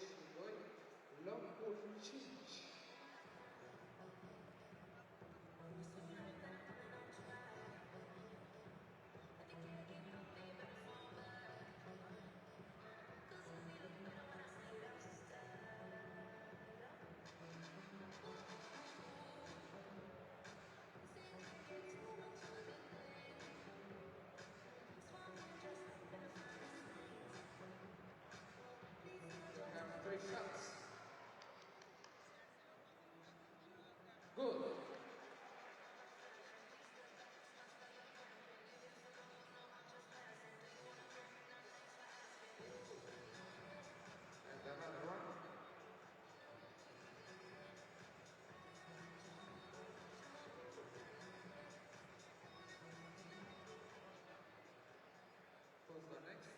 Shots. Good. And another one. Who's the next?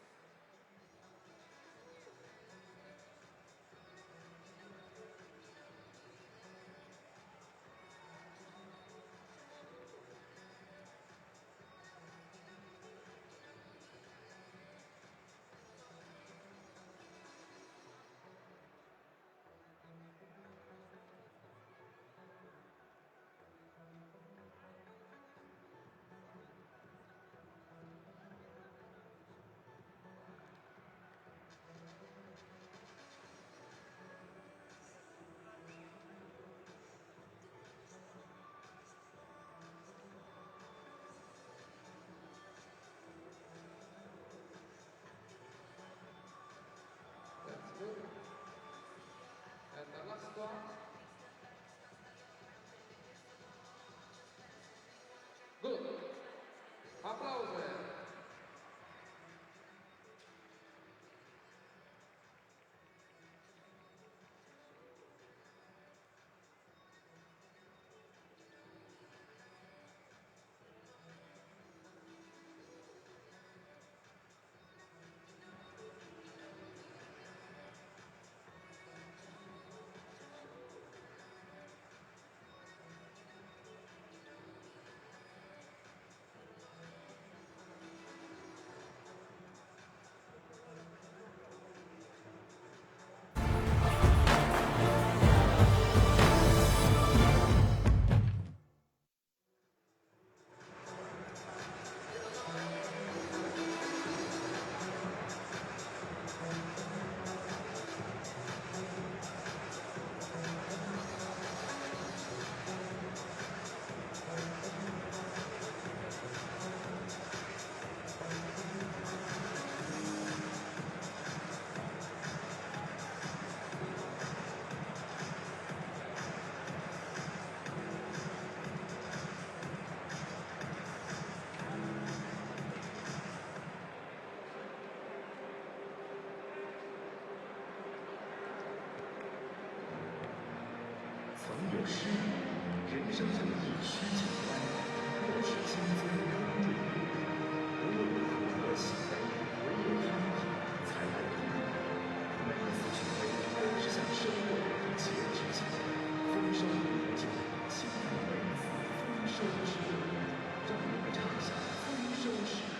That's good. And the last one. Good. Applause. 曾有诗语，人生就一诗景观，莫使金樽更对月。无论如何喜悲，唯有他好才来同意。每一次举杯，都是向生活的一切致敬。丰收美酒，亲爱的妹子，丰收之乐，让我们唱下丰收时刻。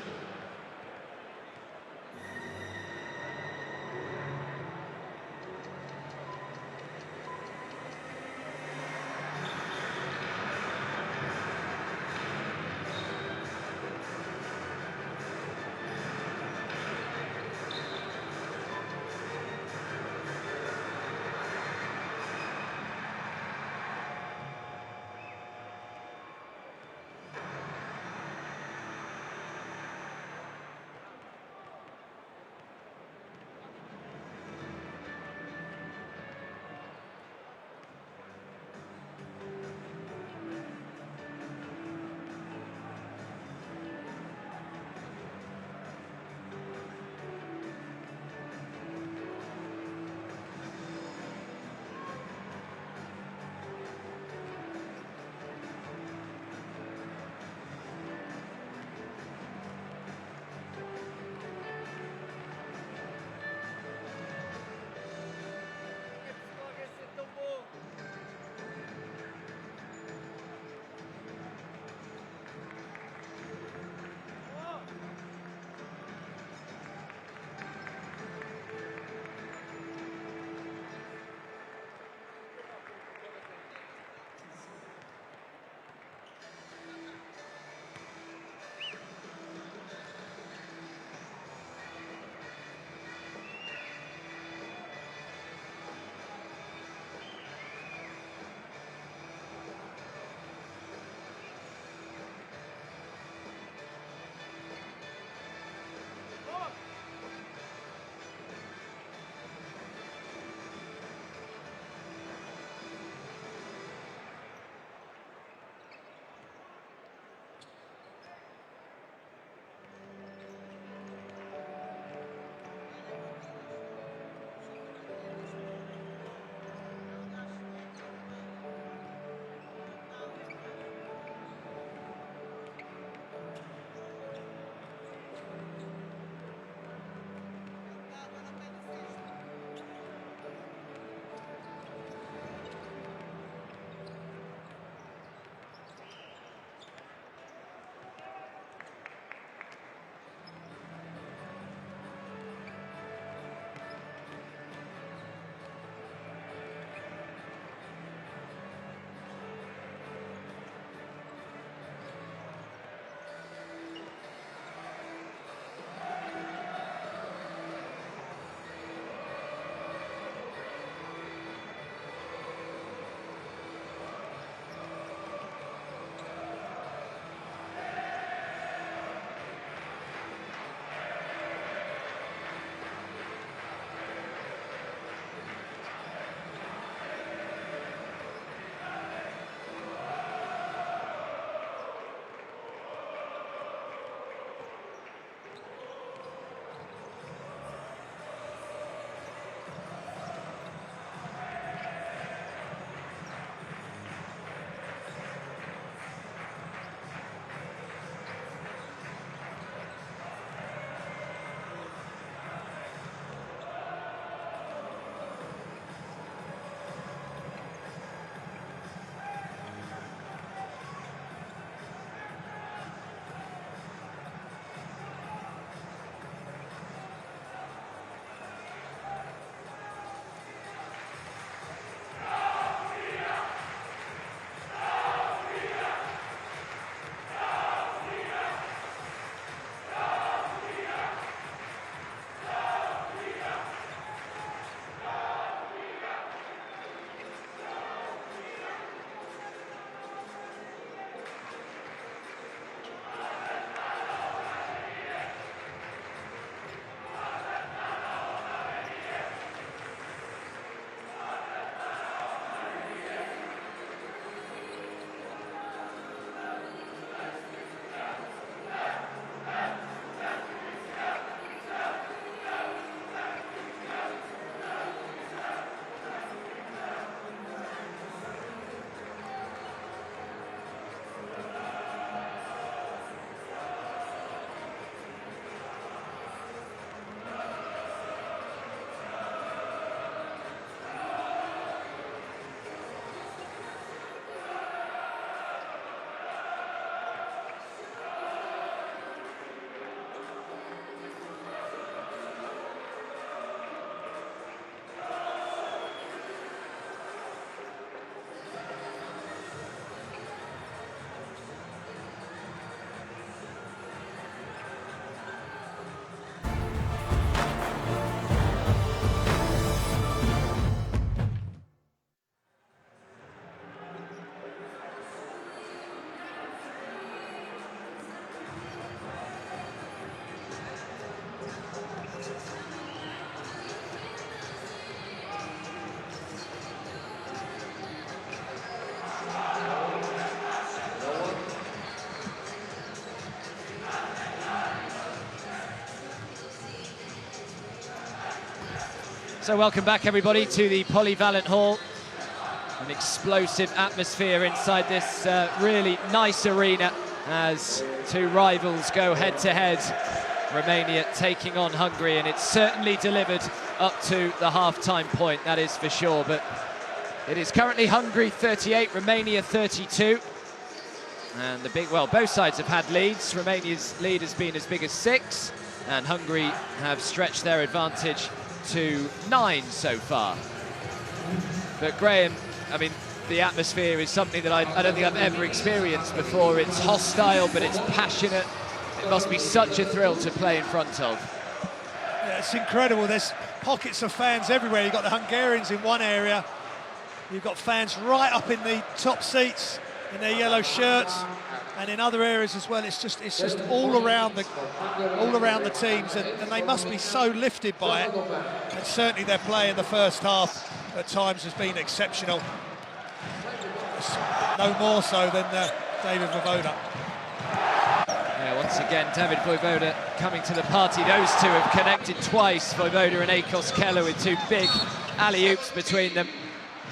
So welcome back everybody to the Polyvalent Hall. An explosive atmosphere inside this really nice arena as two rivals go head to head. Romania taking on Hungary, and it's certainly delivered up to the half-time point, that is for sure. But it is currently Hungary 38, Romania 32. And both sides have had leads. Romania's lead has been as big as 6, and Hungary have stretched their advantage to 9 so far. But Graham, I mean, the atmosphere is something that I don't think I've ever experienced before. It's hostile, but it's passionate. It must be such a thrill to play in front of. Yeah, it's incredible. There's pockets of fans everywhere. You've got the Hungarians in one area. You've got fans right up in the top seats in their yellow shirts, and in other areas as well. It's just all around the teams, and they must be so lifted by it. And certainly their play in the first half at times has been exceptional. No more so than David Voivoda. Yeah, once again, David Voivoda coming to the party. Those two have connected twice, Voivoda and Akos Keller, with two big alley-oops between them.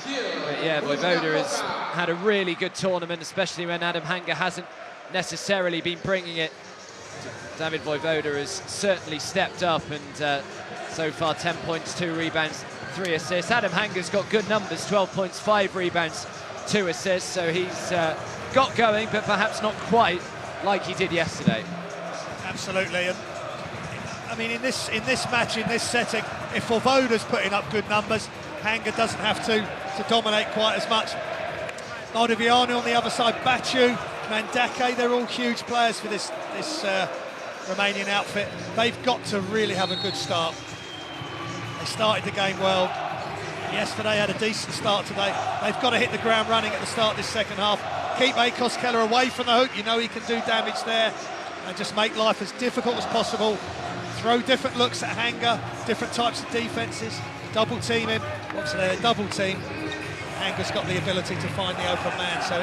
But yeah, Voivoda has had a really good tournament, especially when Adam Hanga hasn't necessarily been bringing it. David Voivoda has certainly stepped up, and so far 10 points, 2 rebounds, 3 assists. Adam Hanga's got good numbers, 12 points, 5 rebounds, 2 assists, so he's got going, but perhaps not quite like he did yesterday. Absolutely, and I mean, in this match, in this setting, if Voivoda's putting up good numbers, Hanga doesn't have to dominate quite as much. Moldovianu on the other side, Baciu, Mandake, they're all huge players for this Romanian outfit. They've got to really have a good start. They started the game well. Yesterday had a decent start today. They've got to hit the ground running at the start of this second half. Keep Akos Keller away from the hoop. You know he can do damage there, and just make life as difficult as possible. Throw different looks at Hanga, different types of defences, double team him. Once they're double team, Hanga's got the ability to find the open man. So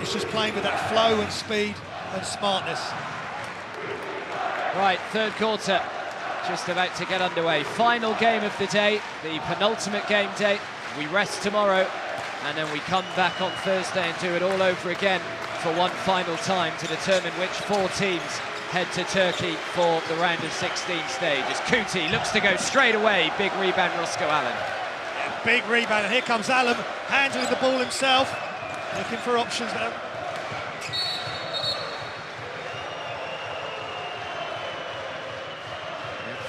it's just playing with that flow and speed and smartness. Right, third quarter just about to get underway. Final game of the day, the penultimate game day. We rest tomorrow, and then we come back on Thursday and do it all over again for one final time to determine which 4 teams head to Turkey for the round of 16 stage. As Kuti looks to go straight away, big rebound, Roscoe Allen. Yeah, big rebound, and here comes Allen, handling the ball himself, looking for options now.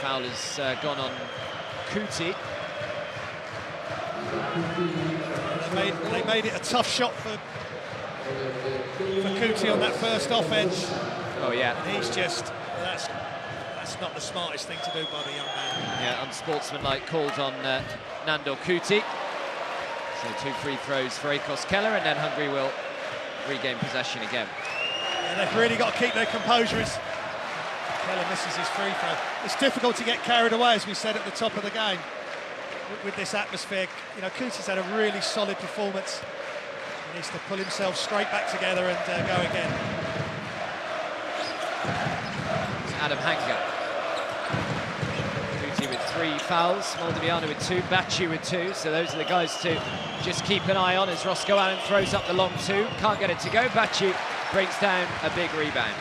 Foul has gone on Kuti. They made it a tough shot for Kuti on that first offense. Oh yeah. And he's just, that's not the smartest thing to do by the young man. Yeah, unsportsmanlike calls on Nando Kuti. So 2 free throws for Akos Keller, and then Hungary will regain possession again. Yeah, they've really got to keep their composure as Keller misses his free throw. It's difficult to get carried away, as we said at the top of the game, with this atmosphere. You know, Kuti's had a really solid performance. He needs to pull himself straight back together and go again. It's Adam Hanga. Kuti with 3 fouls, Moldovianu with 2, Baciu with 2. So those are the guys to just keep an eye on as Roscoe Allen throws up the long 2. Can't get it to go. Baciu brings down a big rebound.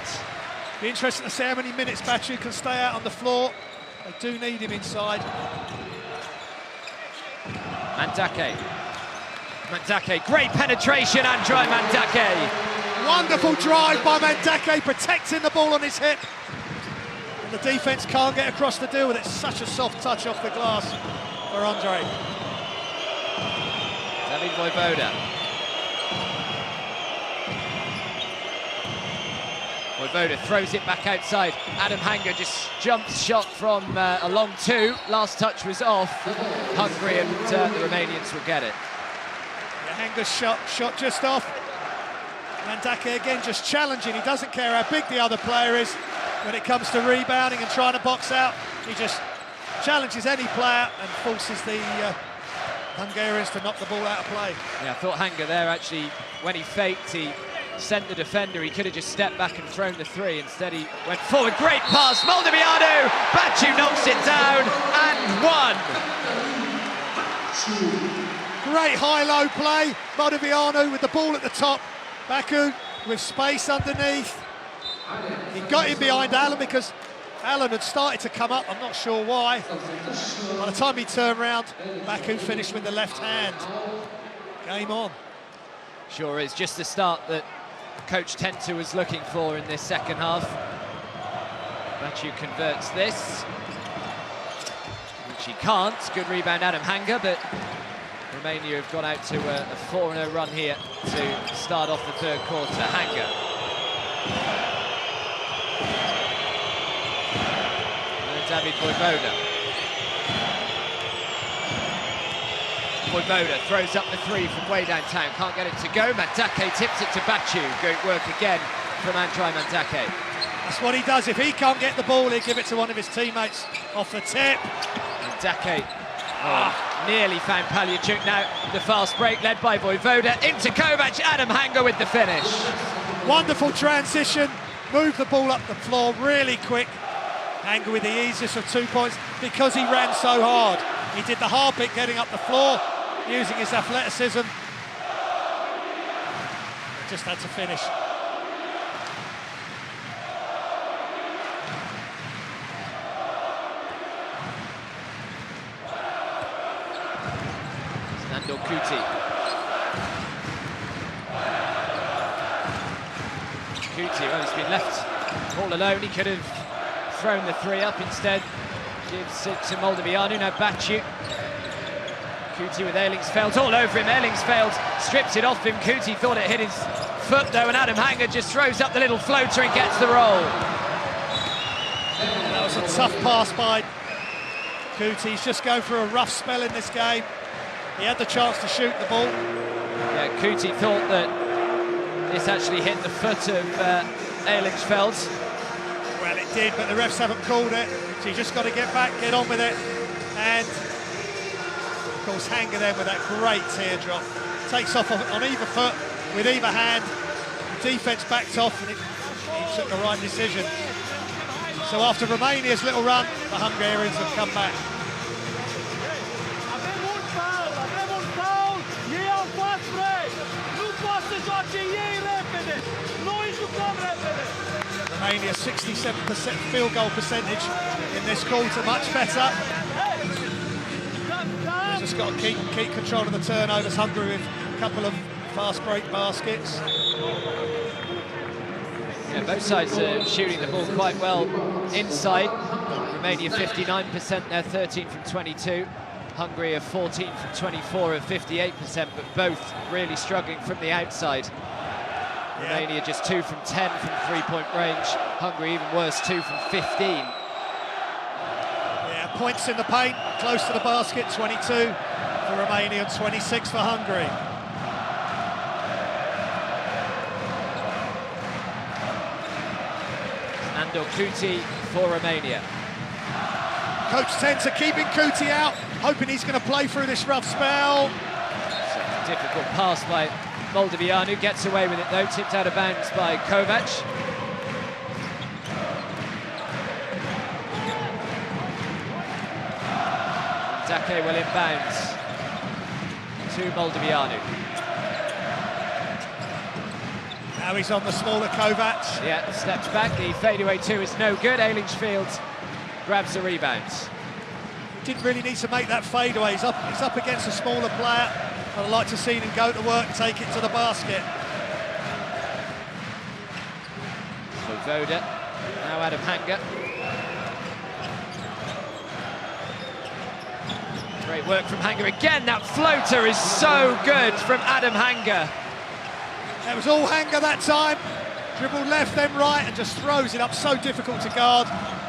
Be interesting to see how many minutes Baciu can stay out on the floor. They do need him inside. Mandake, great penetration, Andrei Mandake. Wonderful drive by Mandake, protecting the ball on his hip. And the defence can't get across the deal with it. Such a soft touch off the glass for Andrei. David Voivoda. Voivoda throws it back outside. Adam Hanga just jumps shot from a long 2. Last touch was off. Hungary and the Romanians will get it. Yeah, Hanga's shot just off. Mandake again just challenging. He doesn't care how big the other player is when it comes to rebounding and trying to box out. He just challenges any player and forces the Hungarians to knock the ball out of play. Yeah, I thought Hanga there actually, when he faked, he sent the defender. He could have just stepped back and thrown the three. Instead, he went forward. Great pass. Moldovianu. Baciu knocks it down and one. Great high-low play. Moldovianu with the ball at the top. Baciu with space underneath. He got in behind Allen because Allen had started to come up. I'm not sure why. By the time he turned round, Baciu finished with the left hand. Game on. Sure is. Just the start that Coach Tenta was looking for in this second half. Baciu converts this, which he can't. Good rebound, Adam Hanga, but Romania have got out to a 4-0 run here to start off the third quarter. Hanga. And David Vojvoda. Vojvoda throws up the three from way downtown, can't get it to go. Mandake tips it to Baciu. Great work again from Andrei Mandake. That's what he does. If he can't get the ball, he'll give it to one of his teammates off the tip. Mandake nearly found Palyachuk. Now the fast break led by Vojvoda into Kovac. Adam Hanga with the finish. Wonderful transition. Moved the ball up the floor really quick. Hanga with the easiest of 2 points because he ran so hard. He did the hard bit getting up the floor, using his athleticism. Just had to finish. Nando Kuti. Well, he's been left all alone. He could have thrown the three up instead. Gives it to Moldovianu. Now Baciu. Kuti with Eilingsfeld all over him. Eilingsfeld strips it off him. Kuti thought it hit his foot though, and Adam Hanga just throws up the little floater and gets the roll. That was a tough pass by Kuti. He's just going through a rough spell in this game. He had the chance to shoot the ball. Yeah, Kuti thought that this actually hit the foot of Eilingsfeld. Well, it did, but the refs haven't called it, so you just got to get back, get on with it. And, of course, Hanga then with that great teardrop. Takes off on either foot, with either hand. The defence backed off, and he took the right decision. So after Romania's little run, the Hungarians have come back. Romania 67% field goal percentage in this quarter, much better. They've just got to keep control of the turnovers. Hungary with a couple of fast break baskets. Yeah, both sides are shooting the ball quite well inside. Romania 59%, they're 13 from 22. Hungary are 14 from 24 at 58%, but both really struggling from the outside. Yeah. Romania just 2 from 10 from three-point range. Hungary even worse, 2 from 15. Yeah, points in the paint, close to the basket, 22 for Romania and 26 for Hungary. Nando Kuti for Romania. Coach Tenta keeping Kuti out, hoping he's going to play through this rough spell. Difficult pass by Moldovianu, gets away with it though, tipped out of bounds by Kovac. Mandake will inbounds to Moldovianu. Now he's on the smaller Kovac. Yeah, steps back, the fadeaway two is no good. Eilingsfeld grabs the rebounds. Didn't really need to make that fadeaway. He's up against a smaller player. I'd like to see him go to work, take it to the basket. Vojvoda, now Adam Hanga. Great work from Hanga again. That floater is so good from Adam Hanga. It was all Hanga that time. Dribbled left, then right, and just throws it up. So difficult to guard.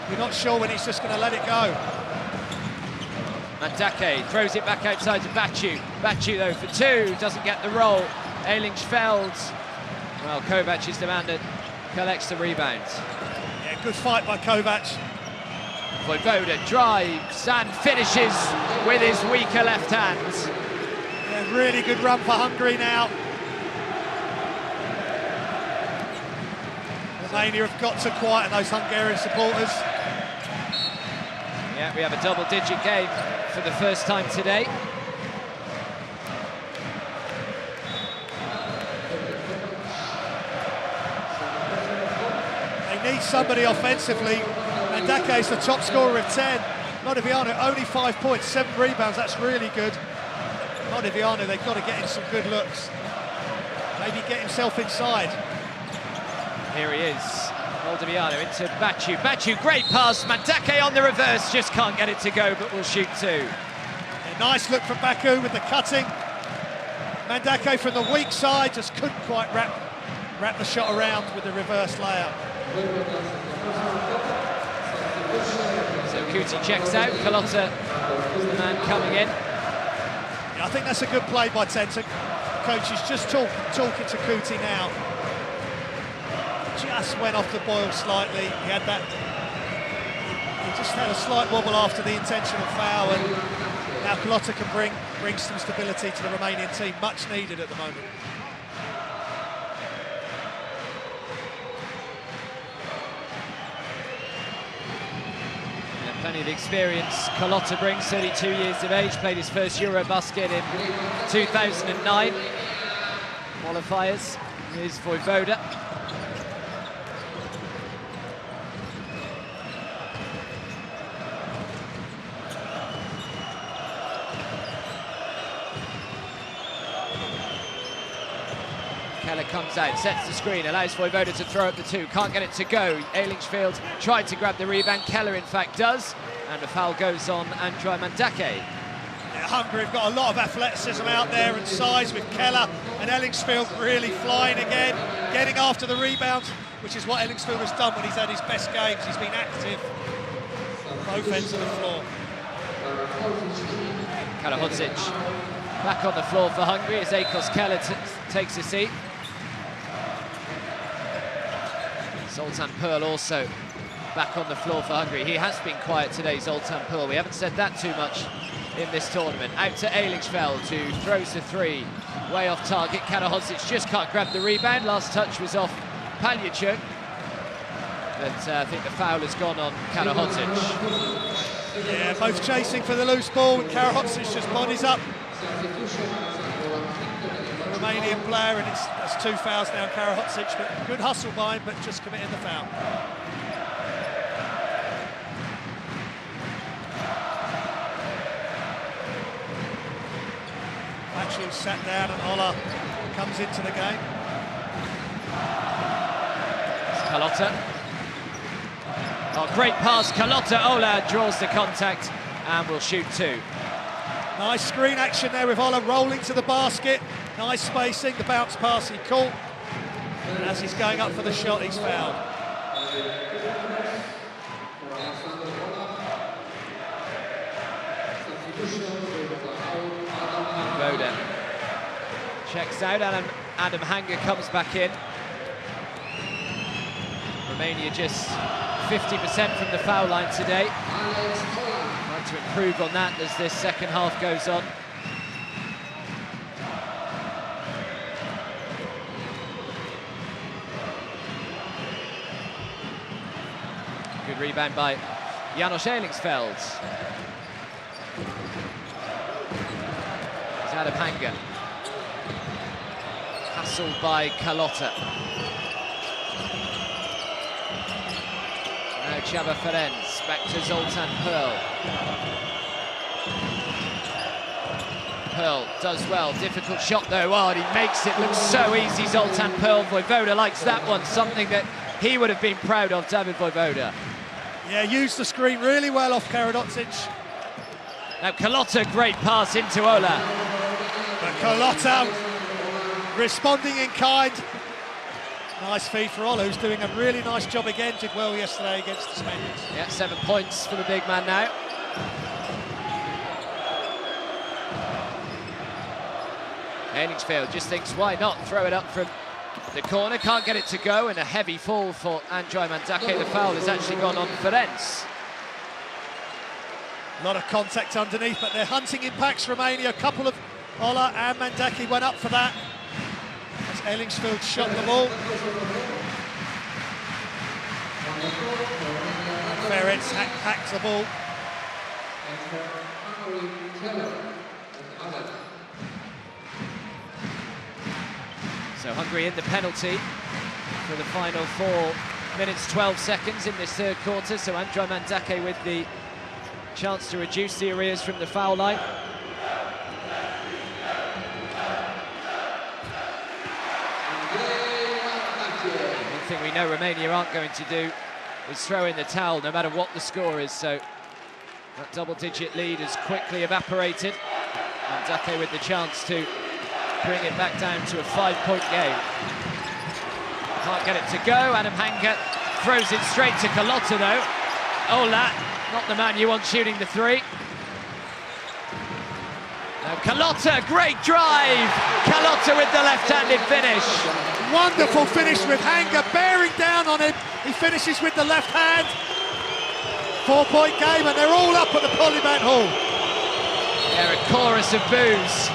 You're not sure when he's just going to let it go. Mandake throws it back outside to Baciu. Baciu though for two, doesn't get the roll. Eilingsfeld, well, Kovac is demanded, collects the rebounds. Yeah, good fight by Kovac. Vojvoda drives and finishes with his weaker left hand. Yeah, really good run for Hungary now. Romania have got to quieten those Hungarian supporters. Yeah, we have a double-digit game for the first time today. They need somebody offensively. Mandake is the top scorer of 10. Modiviano only 5 points, 7 rebounds, that's really good. Modiviano, they've got to get him some good looks. Maybe get himself inside. Here he is, Modiviano into Baciu. Baciu, great pass, Mandake on the reverse, just can't get it to go, but will shoot 2. A nice look from Baku with the cutting. Mandake from the weak side, just couldn't quite wrap the shot around with the reverse layup. So Kuti checks out, Carlotta is the man coming in. Yeah, I think that's a good play by Tenton. Coach is just talking to Kuti now. Just went off the boil slightly. He just had a slight wobble after the intentional foul, and now Carlotta can bring some stability to the Romanian team, much needed at the moment. Plenty of experience. Carlotta brings, 32 years of age, played his first EuroBasket in 2009. Qualifiers. Here's Vojvoda. Keller comes out, sets the screen, allows Vojvoda to throw up the 2, can't get it to go. Eilingsfield tried to grab the rebound, Keller in fact does, and the foul goes on Andrei Mandake. Yeah, Hungary have got a lot of athleticism out there and size with Keller, and Eilingsfield really flying again, getting after the rebound, which is what Eilingsfield has done when he's had his best games. He's been active both ends of the floor. Karahodzic back on the floor for Hungary as Akos Keller takes a seat. Zoltan Pearl also back on the floor for Hungary. He has been quiet today, Zoltan Pearl. We haven't said that too much in this tournament. Out to Eilingsfeld, who throws the 3, way off target. Karahodzic just can't grab the rebound. Last touch was off Paljachuk. But I think the foul has gone on Karahodzic. Yeah, both chasing for the loose ball, and Karahodzic just bodies up. Romanian player, and that's 2 fouls now, Karahodzic, but good hustle by him, but just committing the foul. Actually sat down, and Ola comes into the game. Carlotta. Oh, great pass, Carlotta. Ola draws the contact and will shoot 2. Nice screen action there with Ola rolling to the basket. Nice spacing, the bounce pass he caught. And as he's going up for the shot, he's fouled. Voda checks out, Adam Hanger comes back in. Romania just 50% from the foul line today. Trying to improve on that as this second half goes on. Good rebound by Janos Eilingsfeld. It's Adam Hanger. Hassled by Carlotta. Now Csaba Ferenc, back to Zoltan Pearl. Pearl does well, difficult shot though, and he makes it look so easy, Zoltan Pearl. Vojvoda likes that one, something that he would have been proud of, David Vojvoda. Yeah, used the screen really well off Karahodzic. Now Carlotta, great pass into Ola. But Carlotta responding in kind. Nice feed for Ola, who's doing a really nice job again. Did well yesterday against the Spaniards. Yeah, 7 points for the big man now. Eilingsfeld just thinks, why not throw it up from the corner, can't get it to go, and a heavy fall for Andrei Mandake. The foul has actually gone on Ferenc. A lot of contact underneath, but they're hunting impacts, Romania. A couple of Ola and Mandake went up for that. As Eilingsfeld shot the ball. Ferenc hacks the ball. And for Hungary, Keller and Allen. So Hungary in the penalty for the final 4 minutes 12 seconds in this third quarter. So Andrei Mandake with the chance to reduce the arrears from the foul line. One thing we know Romania aren't going to do is throw in the towel no matter what the score is. So that double-digit lead has quickly evaporated. Mandake with the chance to bring it back down to a 5-point game. Can't get it to go. Adam Hanger throws it straight to Carlotta though. Ola, not the man you want shooting the three. Now Carlotta, great drive. Carlotta with the left-handed finish. Wonderful finish with Hanger bearing down on him. He finishes with the left hand. 4-point game, and they're all up at the Polyvan Hall. Yeah, a chorus of boos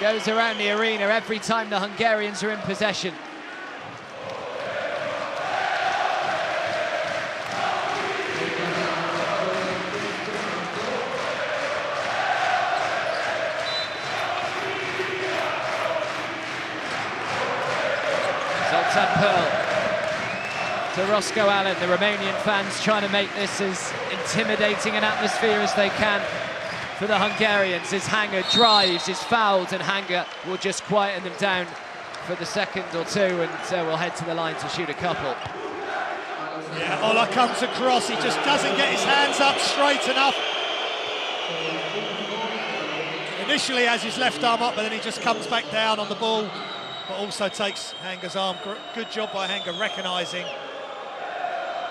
goes around the arena every time the Hungarians are in possession. Zoltan Pearl to Roscoe Allen, the Romanian fans trying to make this as intimidating an atmosphere as they can for the Hungarians. As Hanger drives, is fouled, and Hanger will just quieten them down for the second or two, and we'll head to the line to shoot a couple. Yeah, Ola comes across, he just doesn't get his hands up straight enough. Initially has his left arm up, but then he just comes back down on the ball, but also takes Hanger's arm. Good job by Hanger recognising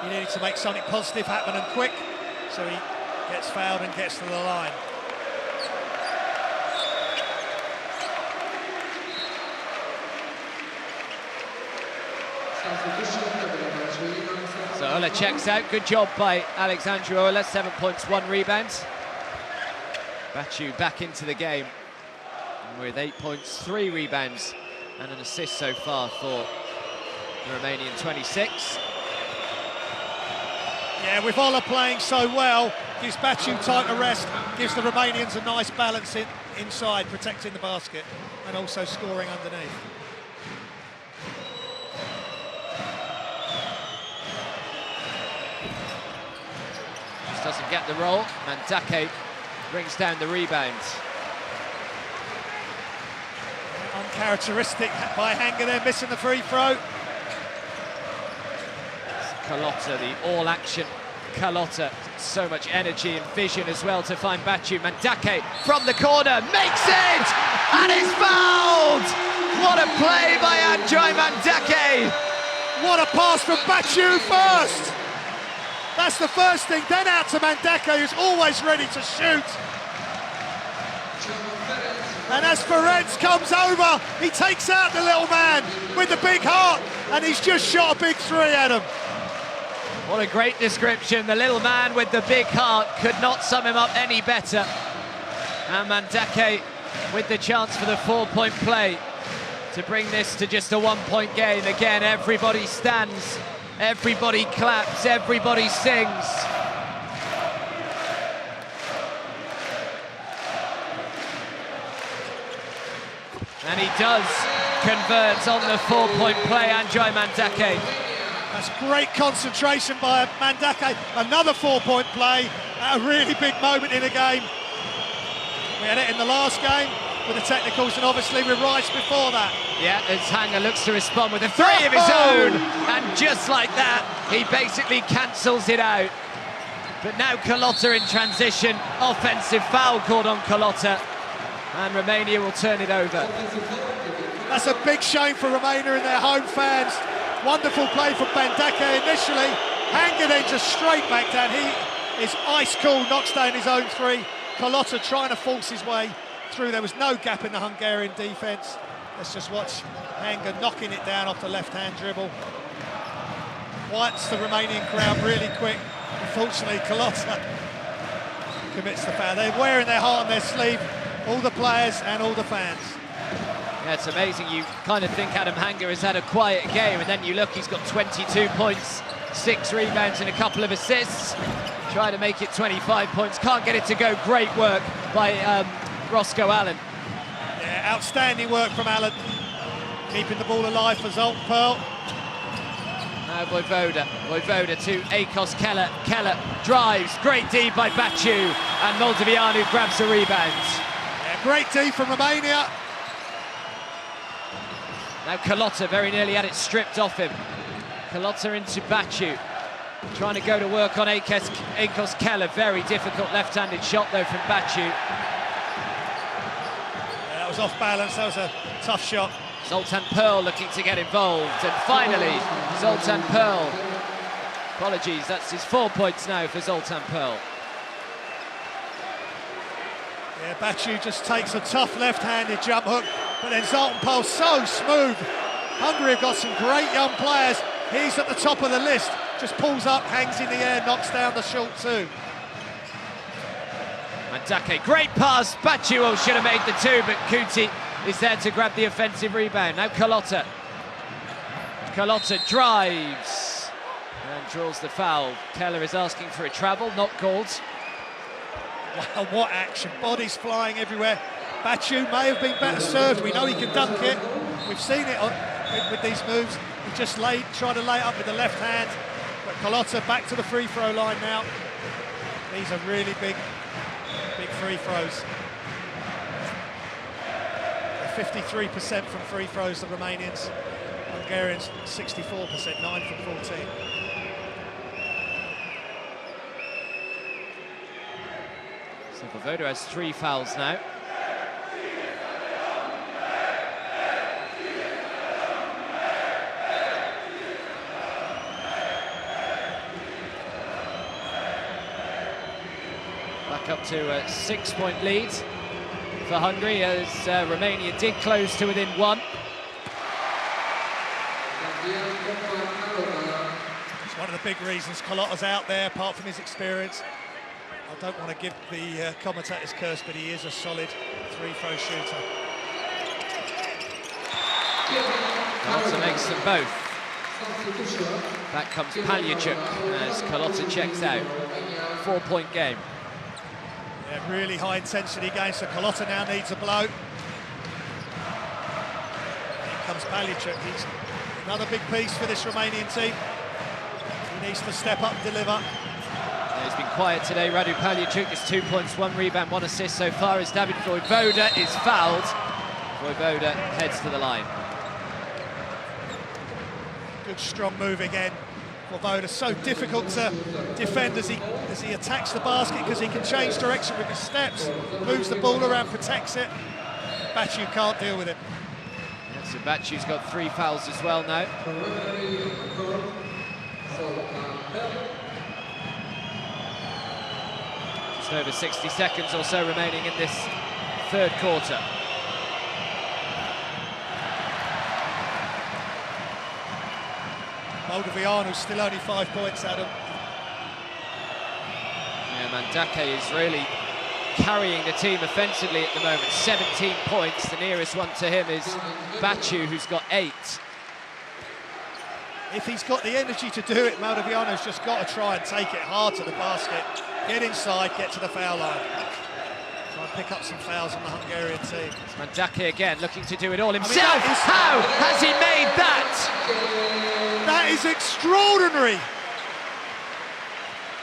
he needed to make something positive happen and quick, so he gets fouled and gets to the line. So Ola checks out. Good job by Alexandru Ola. 7 points, 1 rebound. Baciu back into the game with 8 points, 3 rebounds and an assist so far for the Romanian 26. Yeah, with Ola playing so well, gives Baciu time to rest, gives the Romanians a nice balance inside, protecting the basket and also scoring underneath. Just doesn't get the roll. Mandake brings down the rebound. Uncharacteristic by Hanger there, missing the free throw. Carlotta, the all-action Carlotta. So much energy and vision as well to find Baciu. Mandake from the corner, makes it! And is fouled! What a play by Andrei Mandake! What a pass from Baciu first! That's the first thing, then out to Mandake, who's always ready to shoot. And as Ferenc comes over, he takes out the little man with the big heart, and he's just shot a big three at him. What a great description. The little man with the big heart could not sum him up any better. And Mandake with the chance for the 4-point play to bring this to just a 1-point game. Again, everybody stands, everybody claps, everybody sings. And he does convert on the 4-point play, Andrei Mandake. That's great concentration by Mandake. Another 4-point play at a really big moment in the game. We had it in the last game with the technicals, and obviously with Rice before that. Yeah, as Hanger looks to respond with a three of his own, and just like that, he basically cancels it out. But now Carlotta in transition, offensive foul called on Carlotta, and Romania will turn it over. That's a big shame for Romania and their home fans. Wonderful play from Mandake initially. Hanger then just straight back down. He is ice cool, knocks down his own three. Carlotta trying to force his way through. There was no gap in the Hungarian defence. Let's just watch Hanger knocking it down off the left-hand dribble. Quiets the Romanian crowd really quick. Unfortunately, Carlotta commits the foul. They're wearing their heart on their sleeve, all the players and all the fans. Yeah, it's amazing. You kind of think Adam Hanger has had a quiet game, and then you look, he's got 22 points, 6 rebounds and a couple of assists. Try to make it 25 points. Can't get it to go. Great work by Roscoe Allen. Yeah, outstanding work from Allen. Keeping the ball alive for Zoltan Pearl. Now Voivoda to Akos Keller. Keller drives. Great D by Baciu. And Moldovianu grabs the rebound. Yeah, great D from Romania. Now Carlotta very nearly had it stripped off him. Carlotta into Baciu. Trying to go to work on Akos Keller. Very difficult left-handed shot though from Baciu. Yeah, that was off balance. That was a tough shot. Zoltan Pearl looking to get involved, and finally Zoltan Pearl. Apologies, that's his 4 points now for Zoltan Pearl. Yeah, Baciu just takes a tough left-handed jump hook, but then Zoltan Pearl so smooth. Hungary have got some great young players. He's at the top of the list. Just pulls up, hangs in the air, knocks down the short two. Mandake, great pass. Baciu should have made the two, but Kuti is there to grab the offensive rebound. Now Carlotta. Carlotta drives and draws the foul. Keller is asking for a travel, not called. Wow, what action. Bodies flying everywhere. Baciu may have been better served. We know he can dunk it. We've seen it with these moves. He just tried to lay it up with the left hand. But Carlotta back to the free throw line now. These are really big free throws. 53% from free throws, the Romanians. Hungarians 64%, 9 from 14. So Voivoda has 3 fouls now. Back up to a 6-point lead for Hungary, as Romania did close to within 1. It's one of the big reasons Carlotta's out there, apart from his experience. I don't want to give the commentator's curse, but he is a solid free-throw shooter. Carlotta makes them both. Back comes Palyachuk as Carlotta checks out. 4-point game. Yeah, really high intensity game, so Carlotta now needs a blow. Here comes Palyachuk. He's another big piece for this Romanian team. He needs to step up and deliver. He's been quiet today. Radu Palyachuk is 2 points, 1 rebound, 1 assist so far as David Voivoda is fouled. Voivoda heads to the line. Good strong move again. Voivoda so difficult to defend as he attacks the basket, because he can change direction with his steps, moves the ball around, protects it. Baciu can't deal with it. Yeah, so Baciu's got 3 fouls as well now. Just over 60 seconds or so remaining in this third quarter. Moldovianu's still only 5 points, Adam. Yeah, Mandake is really carrying the team offensively at the moment. 17 points. The nearest one to him is Baciu, who's got 8. If he's got the energy to do it, Moldovianu's just got to try and take it hard to the basket. Get inside, get to the foul line. Try and pick up some fouls on the Hungarian team. It's Mandake again, looking to do it all himself. How has he made that? That is extraordinary.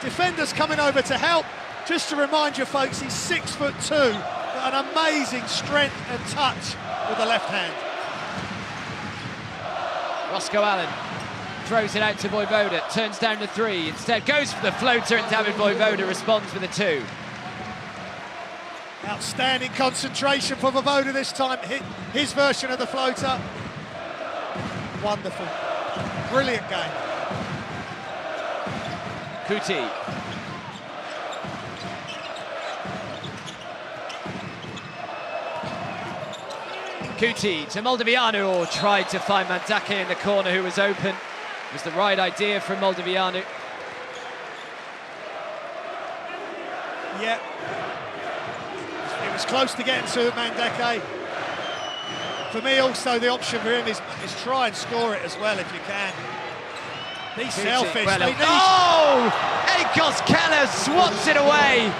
Defenders coming over to help. Just to remind you folks, he's 6'2", but an amazing strength and touch with the left hand. Roscoe Allen throws it out to Voivoda, turns down the 3, instead goes for the floater, and David Voivoda responds with a 2. Outstanding concentration for Voivoda this time. His version of the floater. Wonderful. Brilliant game. Kuti. Kuti to Moldovianu, tried to find Mandake in the corner, who was open. It was the right idea from Moldovianu. Yeah. It was close to getting to Mandake. For me, also, the option for him is try and score it as well if you can. He's selfish. Well, They need- oh! Akos Keller swats it away.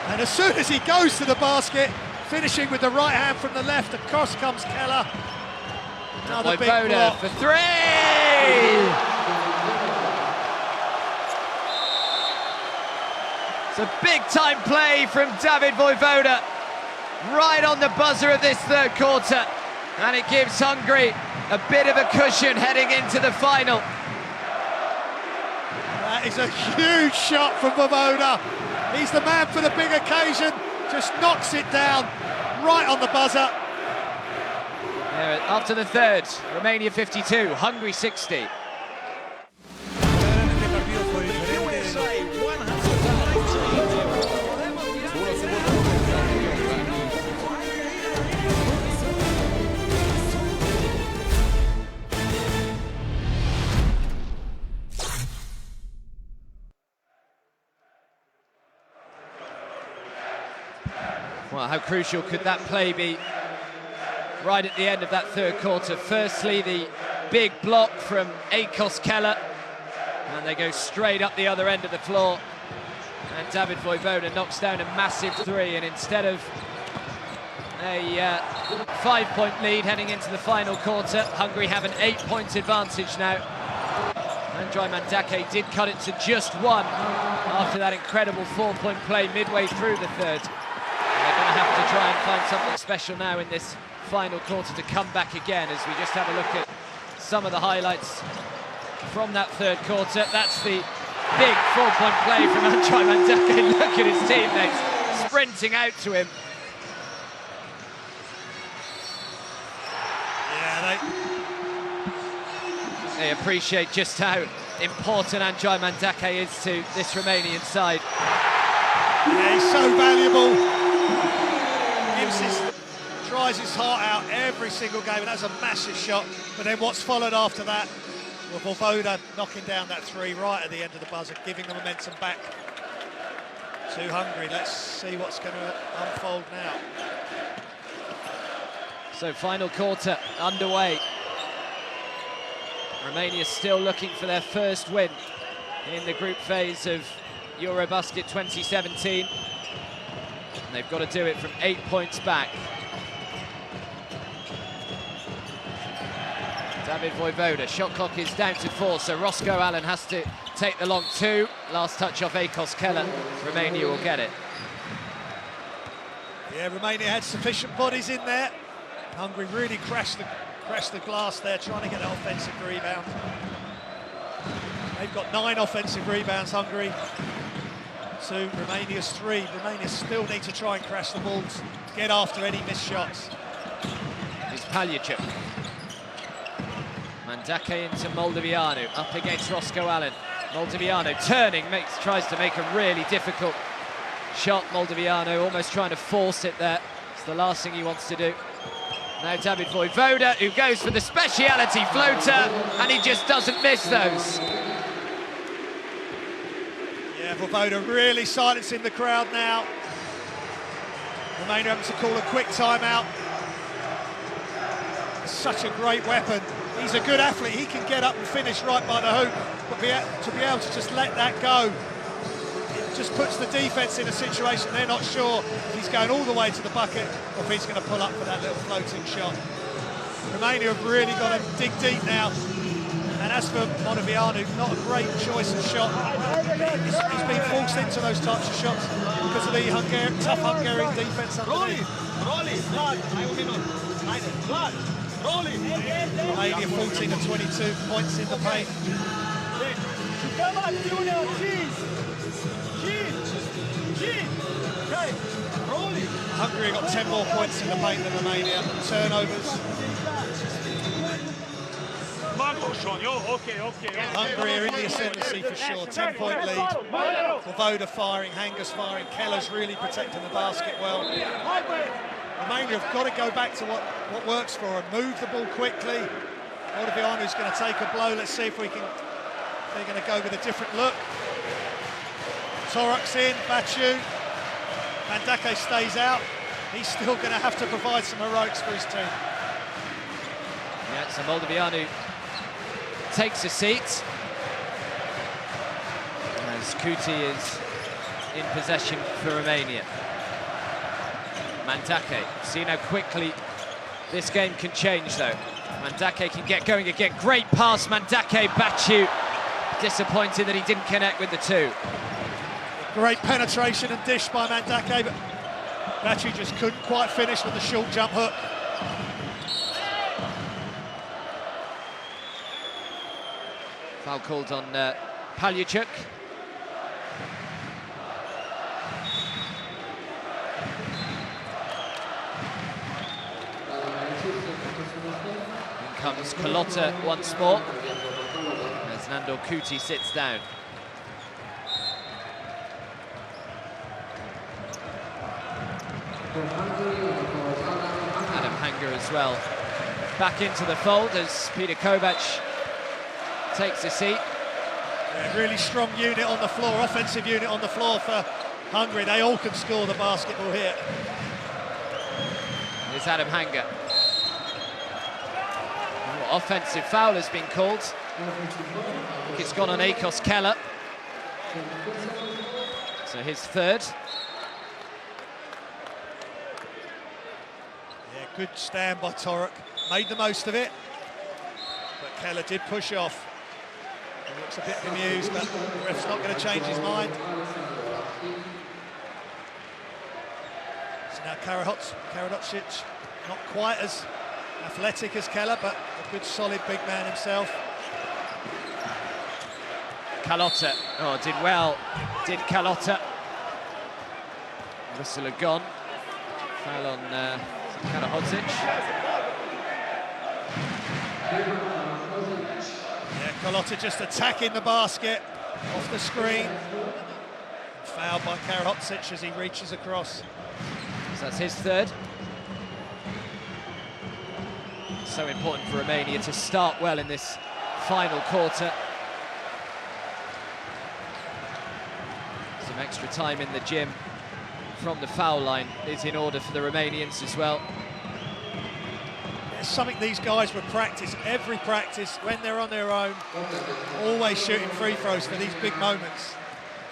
And as soon as he goes to the basket, finishing with the right hand from the left, across comes Keller. Another big Vojvoda block. for three. It's a big-time play from David Vojvoda, right on the buzzer of this third quarter, and it gives Hungary a bit of a cushion heading into the final. That is a huge shot from Vojvoda. He's the man for the big occasion, just knocks it down right on the buzzer. Yeah, after the third, Romania 52, Hungary 60. Well, how crucial could that play be right at the end of that third quarter? Firstly, the big block from Akos Keller, and they go straight up the other end of the floor. And David Vojvoda knocks down a massive three, and instead of a 5-point lead heading into the final quarter, Hungary have an 8-point advantage now. Andrei Mandake did cut it to just one after that incredible 4-point play midway through the third. They're going to have to try and find something special now in this final quarter to come back again, as we just have a look at some of the highlights from that third quarter. That's the big 4-point play from Andrei Mandake. Look at his teammates sprinting out to him. Yeah, They appreciate just how important Andrei Mandake is to this Romanian side. Yeah, he's so valuable. Tries his heart out every single game, and that's a massive shot. But then what's followed after that? Well, Vojvoda knocking down that three right at the end of the buzzer, giving the momentum back to Hungary. Let's see what's going to unfold now. So final quarter underway. Romania still looking for their first win in the group phase of EuroBasket 2017. And they've got to do it from 8 points back. David Vojvoda, shot clock is down to 4, so Roscoe Allen has to take the long two. Last touch off Akos Keller. Romania will get it. Yeah, Romania had sufficient bodies in there. Hungary really crashed the glass there, trying to get an offensive rebound. They've got 9 offensive rebounds, Hungary, to Romania's 3. Romania still need to try and crash the balls, get after any missed shots. It's Paljacek. Mandake into Moldovianu, up against Roscoe Allen. Moldovianu turning, tries to make a really difficult shot. Moldovianu almost trying to force it there. It's the last thing he wants to do. Now David Vojvoda, who goes for the speciality floater, and he just doesn't miss those. Yeah, Vojvoda really silencing the crowd now. Romania having to call a quick timeout. Such a great weapon. He's a good athlete. He can get up and finish right by the hoop, but to be able to just let that go, it just puts the defense in a situation they're not sure if he's going all the way to the bucket or if he's going to pull up for that little floating shot. Romania have really got to dig deep now. And as for Moldovianu, not a great choice of shot. He's been forced into those types of shots because of the tough Hungarian defense underneath. Romania 14 of 22 points in the paint. Hungary got 10 more points in the paint than Romania. Turnovers. Hungary are in the ascendancy for sure. 10-point lead. Vojvoda firing, Hangers firing. Keller's really protecting the basket well. Romania have got to go back to what works for them. Move the ball quickly. Moldovianu's going to take a blow. Let's see if they're going to go with a different look. Torok's in, Batu. Mandake stays out. He's still going to have to provide some heroics for his team. Yeah, so Moldovianu takes a seat. as Kuti is in possession for Romania. Mandake, see how quickly this game can change though. Mandake can get going again. Great pass, Mandake. Bachu disappointed that he didn't connect with the two. Great penetration and dish by Mandake, but Bachu just couldn't quite finish with the short jump hook. Foul called on Palyachuk. In comes Kalota once more, as Nando Kuti sits down. Adam Hanger as well back into the fold as Peter Kovac takes a seat. Yeah, really strong unit on the floor, offensive unit on the floor for Hungary. They all can score the basketball here. Here's Adam Hanger. Oh, offensive foul has been called. I think it's gone on Akos Keller. So his third. Yeah, good stand by Torok. Made the most of it. But Keller did push off. He looks a bit bemused, but the ref's not going to change his mind. So now Karadzic, not quite as athletic as Keller, but a good solid big man himself. Kalota, oh, did well, did Kalota. Whistle had gone. Foul on Karadzic. Yeah, Kalota just attacking the basket off the screen. Fouled by Karadzic as he reaches across. So that's his third. So important for Romania to start well in this final quarter. Some extra time in the gym from the foul line is in order for the Romanians as well. It's something these guys would practice every practice when they're on their own, always shooting free throws for these big moments.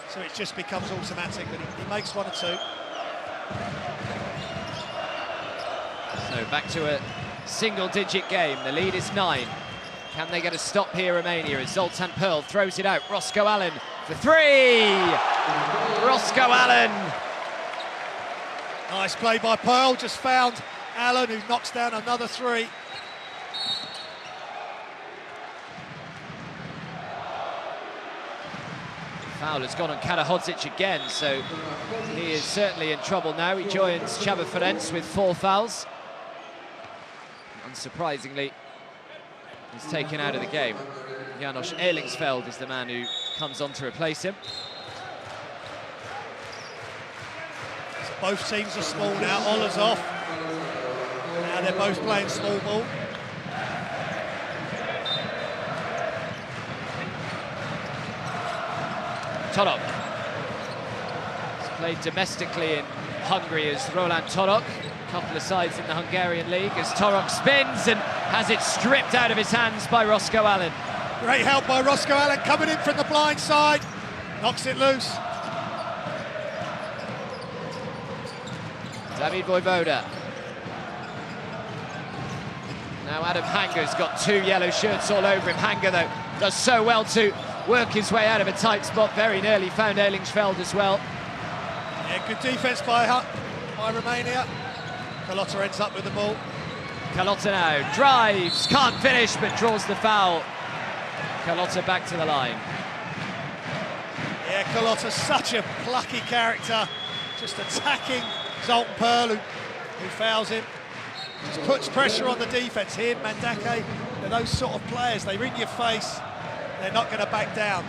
So it just becomes automatic, but he makes one or two. So back to a single-digit game. The lead is 9. Can they get a stop here, Romania, as Zoltan Pearl throws it out. Roscoe Allen for 3! Roscoe Allen! Nice play by Pearl, just found Allen, who knocks down another 3. Foul has gone on Karadzic again, so he is certainly in trouble now. He joins Csaba Ferenc with 4 fouls. Unsurprisingly, he's taken out of the game. Janos Ehrlingsfeld is the man who comes on to replace him. So both teams are small now, Ola's off. Now they're both playing small ball. Torok. He's played domestically in Hungary as Roland Torok. A couple of sides in the Hungarian league as Torok spins and has it stripped out of his hands by Roscoe Allen. Great help by Roscoe Allen, coming in from the blind side. Knocks it loose. David Vojvoda. Now Adam Hanger's got 2 yellow shirts all over him. Hanger, though, does so well to work his way out of a tight spot. Very nearly found Ehrlingsfeld as well. Yeah, good defence by Romania. Kalota ends up with the ball. Kalota now drives, can't finish, but draws the foul. Kalota back to the line. Yeah, Kalota's such a plucky character, just attacking Zoltan Pearl, who fouls him. Just puts pressure on the defence. Here, Mandake, they're those sort of players. They're in your face. They're not going to back down.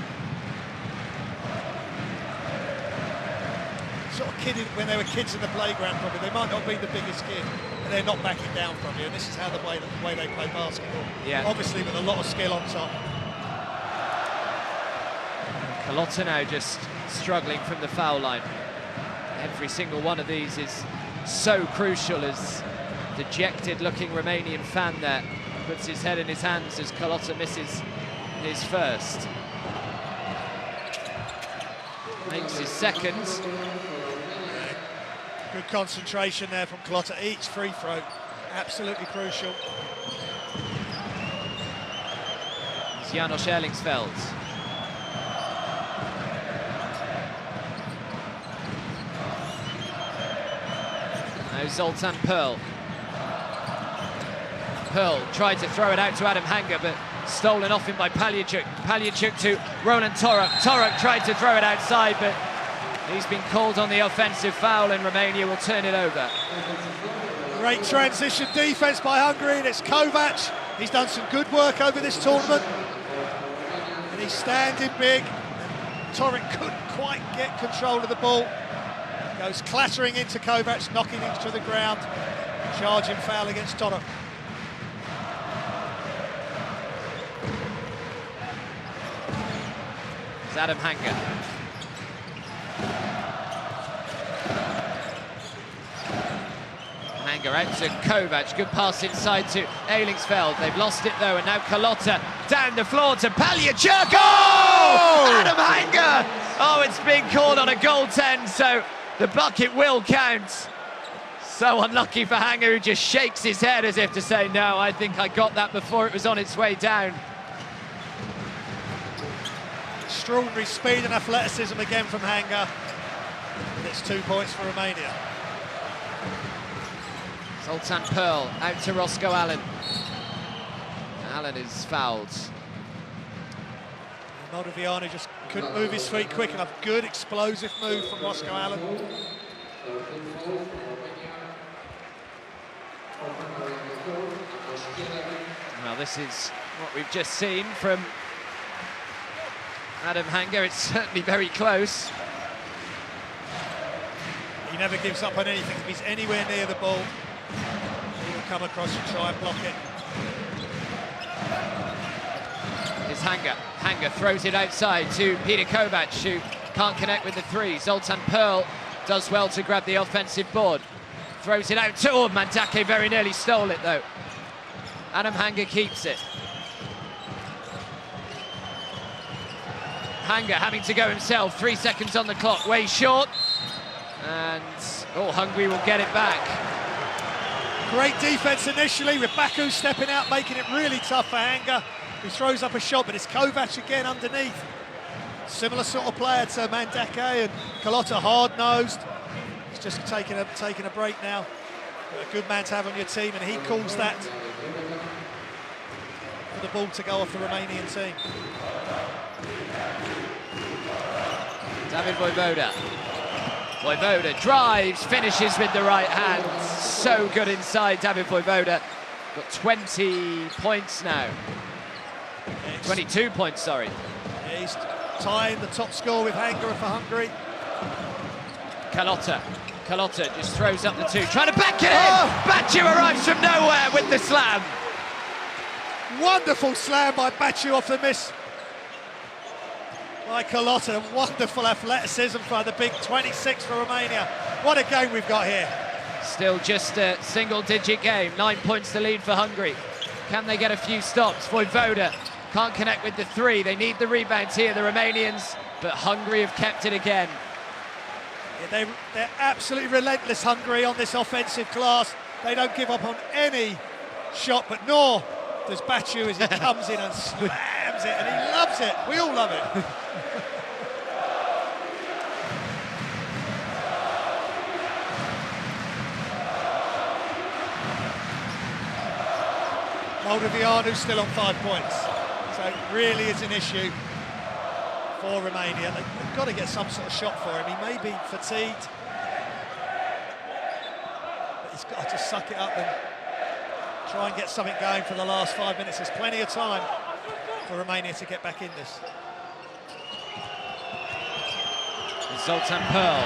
Sort of kidding when they were kids in the playground, probably. They might not be the biggest kid, but they're not backing down from you. And this is how the way they play basketball. Yeah. Obviously with a lot of skill on top. Kalota now just struggling from the foul line. Every single one of these is so crucial as dejected-looking Romanian fan there puts his head in his hands as Kalota misses his first. Makes his second. Good concentration there from Klotter. Each free throw, absolutely crucial. It's Janos Erlingsfeld. Now Zoltan Pearl. Pearl tried to throw it out to Adam Hanger, but stolen off him by Palyachuk. Palyachuk to Roland Torok. Torok tried to throw it outside, but he's been called on the offensive foul, and Romania will turn it over. Great transition defense by Hungary, and it's Kovac. He's done some good work over this tournament, and he's standing big. Torok couldn't quite get control of the ball. Goes clattering into Kovac, knocking him to the ground. Charging foul against Torok. It's Adam Hanger. Hanger out to Kovac. Good pass inside to Erlingsfeld. They've lost it though, and now Klotter down the floor to Palyachuk. Oh! Adam Hanger! Oh, it's been called on a goaltend, so the bucket will count. So unlucky for Hanger, who just shakes his head as if to say, no, I think I got that before it was on its way down. Extraordinary speed and athleticism again from Hanger. And it's 2 points for Romania. Zoltan Pearl out to Roscoe Allen. Allen is fouled. Moldoviano just couldn't move his feet quick enough. Good explosive move from Roscoe Allen. Well, this is what we've just seen from Adam Hanger. It's certainly very close. He never gives up on anything. If he's anywhere near the ball, he will come across and try and block it. It's Hanger. Hanger throws it outside to Peter Kovac, who can't connect with the three. Zoltan Pearl does well to grab the offensive board. Throws it out to Mandake, very nearly stole it though. Adam Hanger keeps it. Hanger having to go himself, 3 seconds on the clock, way short. And, oh, Hungary will get it back. Great defense initially, with Baku stepping out, making it really tough for Hanger, who throws up a shot, but it's Kovac again underneath. Similar sort of player to Mandake, and Klotter hard-nosed. He's just taking a break now. A good man to have on your team, and he calls that for the ball to go off the Romanian team. David Vojvoda. Vojvoda drives, finishes with the right hand. So good inside, David Vojvoda. Got 20 points now. 22 points, sorry. He's tying the top score with Hanger for Hungary. Klotter. Klotter just throws up the two, trying to back it in. Bachu arrives from nowhere with the slam. Wonderful slam by Bachu off the miss by Klotter. Wonderful athleticism by the big 26 for Romania. What a game we've got here. Still just a single-digit game. 9 points to lead for Hungary. Can they get a few stops? Vojvoda can't connect with the three. They need the rebounds here, the Romanians, but Hungary have kept it again. Yeah, they're absolutely relentless, Hungary, on this offensive class. They don't give up on any shot, but nor does Bachu as he comes in and slams it, and he loves it. We all love it. Moldoviano's still on 5 points, so it really is an issue for Romania. They've got to get some sort of shot for him. He may be fatigued, but he's got to suck it up and try and get something going for the last 5 minutes. There's plenty of time for Romania to get back in this. Zoltan Pearl.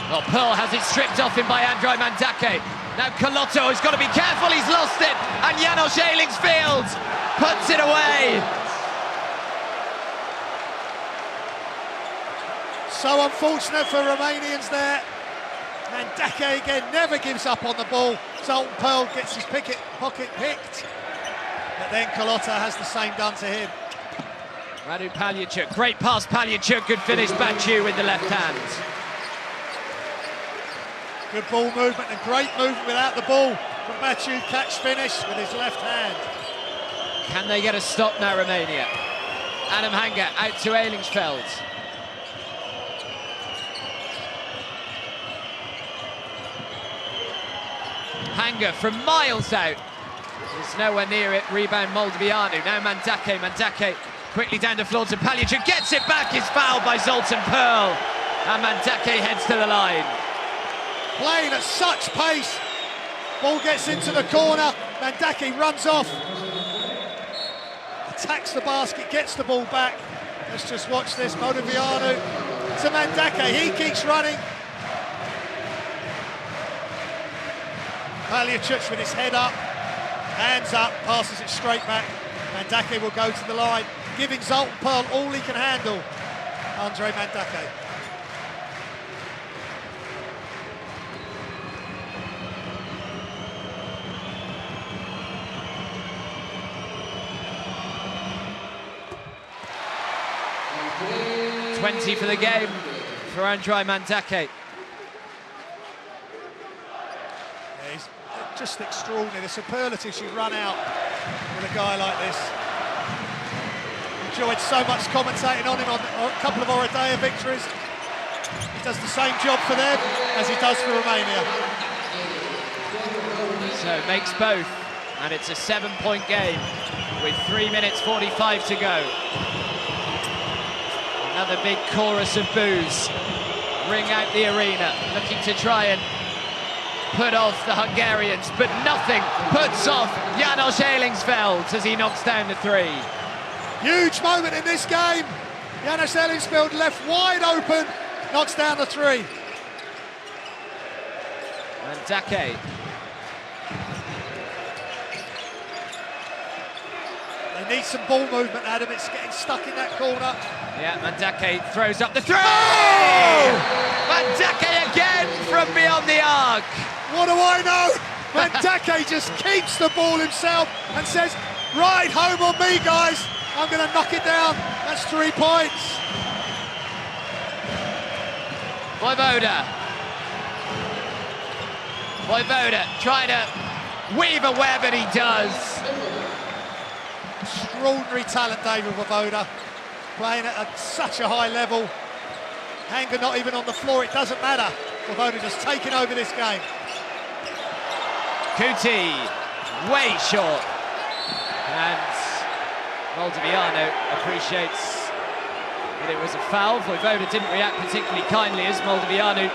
Well, Pearl has it stripped off him by Andrei Mandake. Now Klotter has got to be careful, he's lost it. And Janos Erlingsfeld puts it away. So unfortunate for Romanians there. Mandake again never gives up on the ball. Zoltan Pearl gets his pocket picked. But then Klotter has the same done to him. Radu Paljachuk, great pass, Paljachuk, good finish, Baciu with the left hand. Good ball movement and great movement without the ball from Baciu, catch finish with his left hand. Can they get a stop now, Romania? Adam Hanga out to Eilingsfeld. Hanga from miles out. He's nowhere near it, rebound Moldovianu. Now Mandake quickly down the floor to Paljachuk, gets it back, is fouled by Zoltan Pearl. And Mandake heads to the line. Playing at such pace. Ball gets into the corner, Mandake runs off. Attacks the basket, gets the ball back. Let's just watch this, Moldovianu to Mandake, he keeps running. Paljachuk with his head up, hands up, passes it straight back. Mandake will go to the line, giving Zoltan Pearl all he can handle. Andre Mandake. Play 20 for the game for Andre Mandake. Yeah, he's just extraordinary, the superlatives you run out with a guy like this. Enjoyed so much commentating on him on a couple of Oradea victories. He does the same job for them as he does for Romania. So makes both, and it's a 7-point game with 3 minutes 45 to go. Another big chorus of boos ring out the arena, looking to try and put off the Hungarians, but nothing puts off János Eilingsfeld as he knocks down the three. Huge moment in this game. János Eilingsfeld left wide open, knocks down the three. Mandake. They need some ball movement, Adam. It's getting stuck in that corner. Yeah, Mandake throws up the three! Oh! Mandake again from beyond the arc. What do I know? Mandake just keeps the ball himself and says, right home on me, guys. I'm going to knock it down. That's 3 points. Voivoda trying to weave a web, and he does. Extraordinary talent, David Voivoda, playing at such a high level. Hanga not even on the floor, it doesn't matter. Voivoda just taking over this game. Kuti, way short. And Moldovianu appreciates that it was a foul. Voivoda didn't react particularly kindly as Moldovianu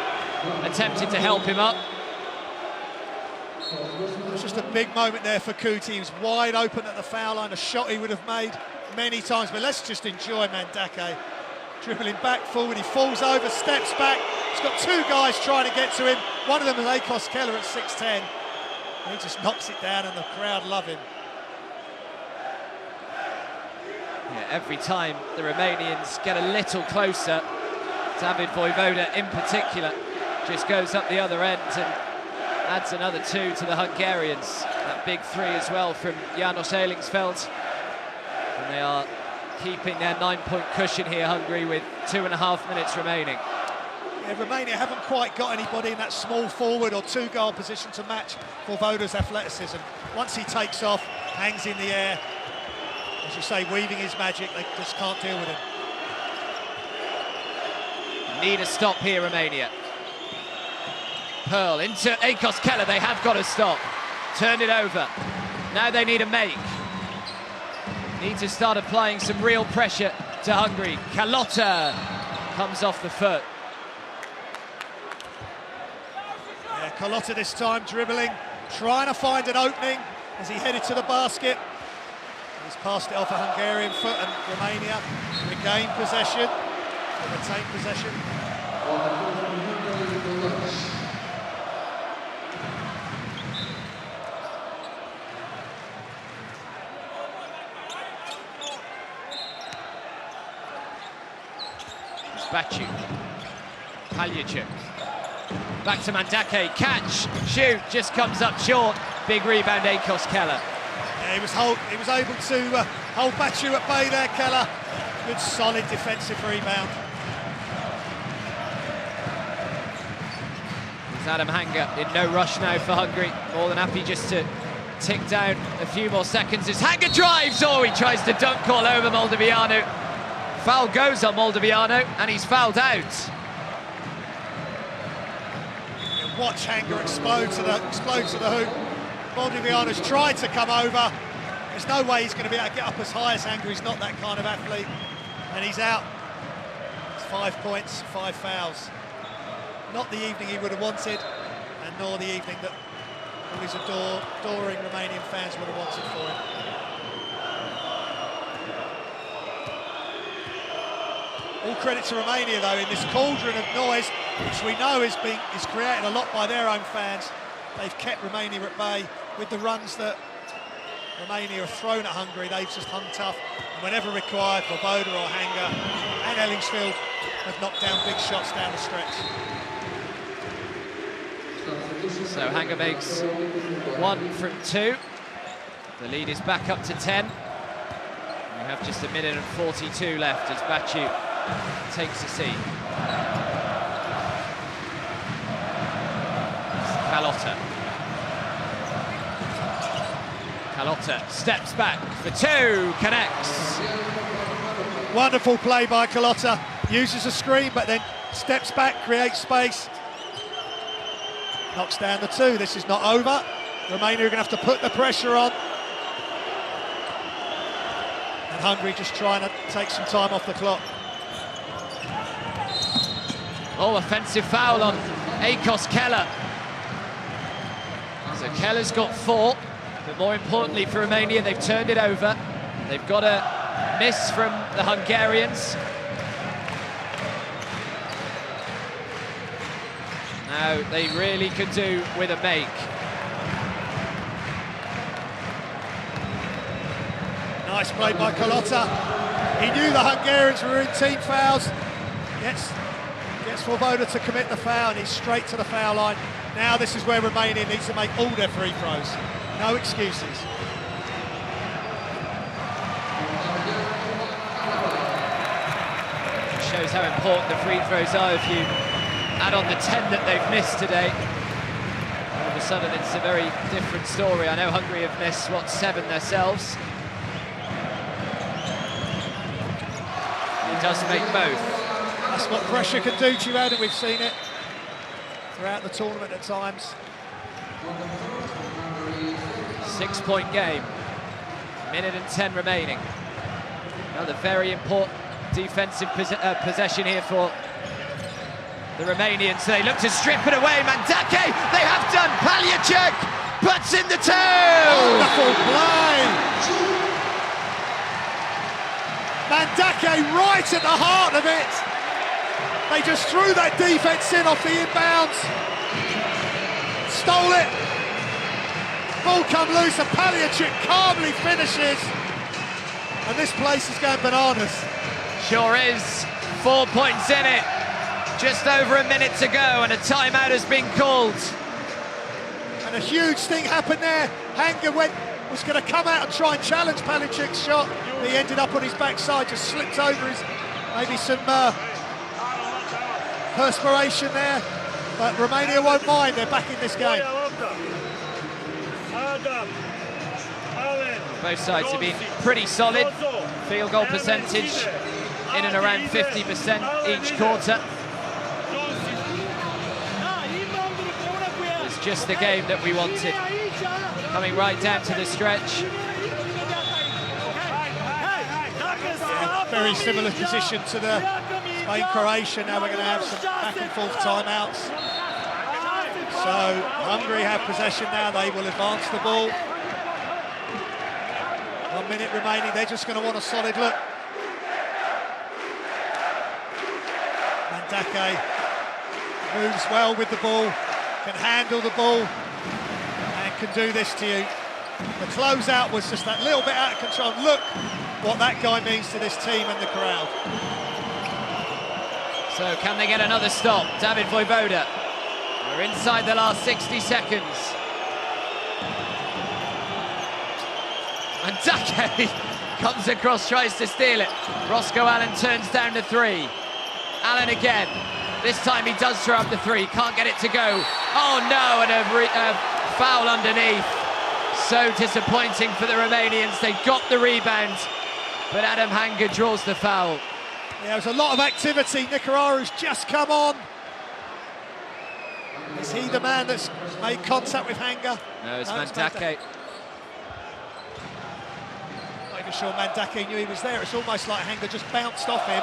attempted to help him up. It was just a big moment there for Kuti. He was wide open at the foul line, a shot he would have made many times. But let's just enjoy Mandake. Dribbling back forward, he falls over, steps back. He's got 2 guys trying to get to him. One of them is Akos Keller at 6'10". He just knocks it down and the crowd love him. Yeah, every time the Romanians get a little closer, David Voivoda in particular just goes up the other end and adds another 2 to the Hungarians. That big 3 as well from János Eilingsfeld. And they are keeping their 9-point cushion here, Hungary, with 2.5 minutes remaining. Yeah, Romania haven't quite got anybody in that small forward or 2-guard position to match Voivoda's athleticism. Once he takes off, hangs in the air, as you say, weaving his magic, they just can't deal with him. Need a stop here, Romania. Pearl into Akos Keller, they have got to stop. Turn it over. Now they need a make. Need to start applying some real pressure to Hungary. Carlotta comes off the foot. Yeah, Carlotta this time dribbling, trying to find an opening as he headed to the basket. He's passed it off a Hungarian foot, and Romania regain possession, retain possession. Baciu, Paljachuk, back to Mandake, catch, shoot, just comes up short. Big rebound, Akos Keller. Yeah, he was able to hold Baciu at bay there, Keller. Good solid defensive rebound. There's Adam Hanger in no rush now for Hungary. More than happy just to tick down a few more seconds as Hanger drives. Oh, he tries to dunk all over Moldoviano. Foul goes on Moldoviano, and he's fouled out. Watch Hanger explode to the hoop. Moldoviano's tried to come over. There's no way he's going to be able to get up as high as Hanger. He's not that kind of athlete. And he's out. It's 5 points, 5 fouls. Not the evening he would have wanted, and nor the evening that all his adoring Romanian fans would have wanted for him. All credit to Romania, though, in this cauldron of noise, which we know is created a lot by their own fans. They've kept Romania at bay with the runs that Romania have thrown at Hungary. They've just hung tough, and whenever required, Voboda or Hanger and Ellingsfield have knocked down big shots down the stretch. So Hanger makes 1 from 2. The lead is back up to 10. We have just 1 minute and 42 left as Baciu takes a seat. Kalota. Kalota steps back for 2, connects. Wonderful play by Kalota. Uses a screen, but then steps back, creates space. Knocks down the 2. This is not over. Romania are going to have to put the pressure on. And Hungary just trying to take some time off the clock. Oh, offensive foul on Akos Keller. So Keller's got 4, but more importantly for Romania, they've turned it over. They've got a miss from the Hungarians. Now they really could do with a make. Nice play by Kalota. He knew the Hungarians were in team fouls. Gets Voboda to commit the foul, and he's straight to the foul line. Now this is where Romania needs to make all their free throws. No excuses. Shows how important the free throws are if you add on the 10 that they've missed today. All of a sudden it's a very different story. I know Hungary have missed, what, 7 themselves. He does make both. That's what pressure can do to you, Adam. We've seen it throughout the tournament at times. 6-point game. 1 minute and 10 remaining. Another very important defensive possession here for the Romanians. They look to strip it away. Mandake, they have done. Paljacek puts in the 2. Wonderful play. Mandake right at the heart of it. They just threw that defense in off the inbounds. Stole it. Ball come loose, and Paljacek calmly finishes. And this place is going bananas. Sure is. 4 points in it. Just over a minute to go, and a timeout has been called. And a huge thing happened there. Hanger was going to come out and try and challenge Paljacek's shot. He ended up on his backside, just slipped over his, maybe some perspiration there. But Romania won't mind, they're back in this game. Both sides have been pretty solid. Field goal percentage in and around 50% each quarter. It's just the game that we wanted. Coming right down to the stretch. Very similar position to the Spain-Croatia. Now we're going to have some back and forth timeouts. So Hungary have possession now. They will advance the ball. 1 minute remaining. They're just going to want a solid look. Mandake moves well with the ball, can handle the ball, and can do this to you. The closeout was just that little bit out of control. Look what that guy means to this team and the crowd. So can they get another stop? David Voboda. We're inside the last 60 seconds. And Dake Comes across, tries to steal it. Roscoe Allen turns down the three. Allen again. This time he does throw up the three. Can't get it to go. Oh no, and a foul underneath. So disappointing for the Romanians. They got the rebound, but Adam Hanga draws the foul. Yeah, there's a lot of activity. Nicararu's just come on. Is he the man that's made contact with Hanga? No, it's Mandake. Not even sure Mandake knew he was there. It's almost like Hanga just bounced off him,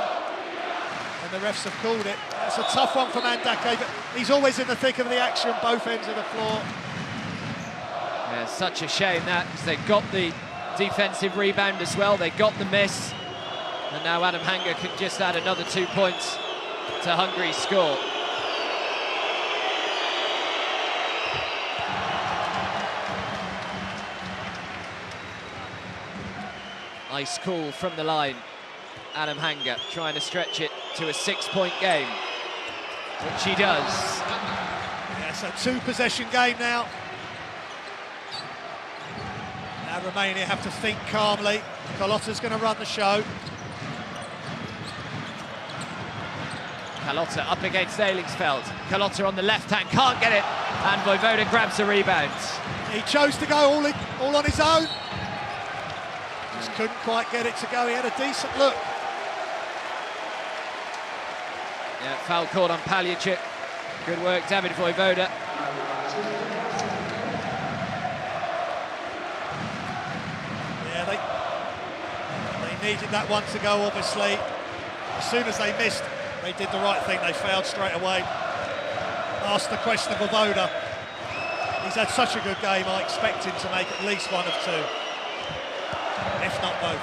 and the refs have called it. It's a tough one for Mandake, but he's always in the thick of the action, both ends of the floor. Yeah, such a shame that, because they got the defensive rebound as well. They got the miss, and now Adam Hanga can just add another 2 points to Hungary's score. Ice cool from the line. Adam Hanga trying to stretch it to a 6-point game, which he does. Yeah, so 2-possession game now. Now Romania have to think calmly. Carlotta's going to run the show. Carlotta up against Ailingsfeld. Carlotta on the left hand, can't get it, and Vojvoda grabs a rebound. He chose to go all on his own. Just couldn't quite get it to go. He had a decent look. Yeah, foul called on Paljacic. Good work, David Vojvoda. Yeah, they needed that one to go, obviously. As soon as they missed, they did the right thing. They fouled straight away. Asked the question of Vojvoda. He's had such a good game, I expect him to make at least one of two, if not both.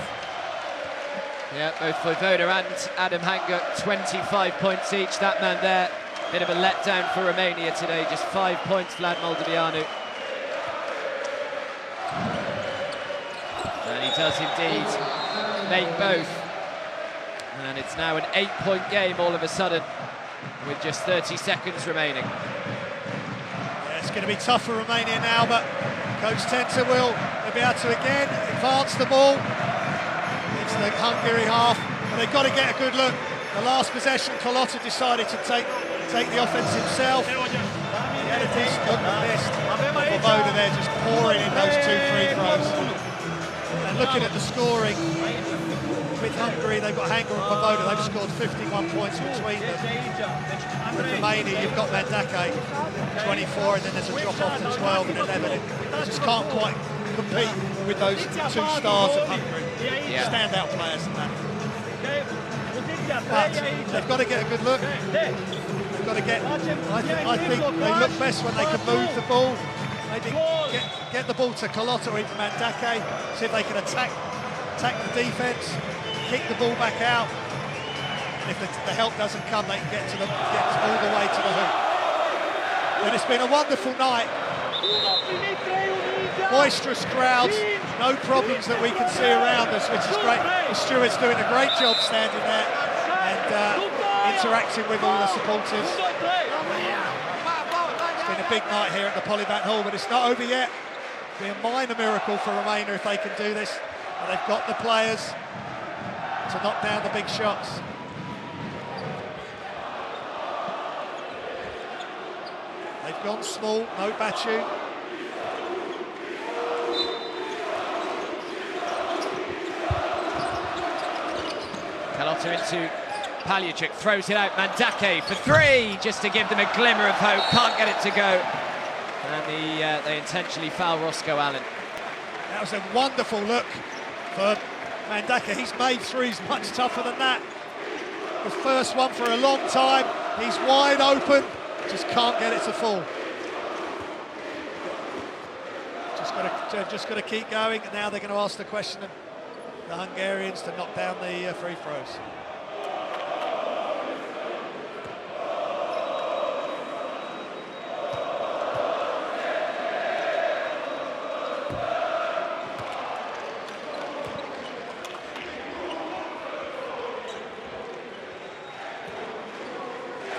Yeah, both Vojvoda and Adam Hanga, 25 points each. That man there, bit of a letdown for Romania today. Just 5 points, Vlad Moldovianu. And he does indeed make both. And it's now an 8-point game all of a sudden, with just 30 seconds remaining. Yeah, it's going to be tough for Romania now, but Coach Tenta will be able to again advance the ball into the Hungary half. But they've got to get a good look. The last possession, Carlotta decided to take the offense himself. He had a decent look and missed. Vojvoda there just pouring in those 2 free throws. And looking at the scoring, with Hungary, they've got Hanga and Vojvoda. They've scored 51 points between them. With Romania, you've got Mandake, 24, and then there's a drop off to 12 and 11. They just can't quite compete with those 2 stars of Hungary. Yeah. Standout players in that. But they've got to get a good look. They've got to get. I think they look best when they can move the ball. Maybe get the ball to Carlotta or even Mandake. See if they can attack the defence, kick the ball back out. And if the help doesn't come, they can get all the way to the hoop. But it's been a wonderful night. Boisterous crowds, no problems that we can see around us, which is great. The stewards doing a great job standing there and interacting with all the supporters. It's been a big night here at the Polyband Hall, but it's not over yet. It'll be a minor miracle for Romania if they can do this. But they've got the players to knock down the big shots. They've gone small, no Batu. Carlotta into Paljacic, throws it out, Mandake for 3, just to give them a glimmer of hope, can't get it to go. And they intentionally foul Roscoe Allen. That was a wonderful look for Mandake. He's made threes much tougher than that. The first one for a long time. He's wide open, just can't get it to fall. Just got to keep going, and now they're going to ask the question of the Hungarians to knock down the free throws.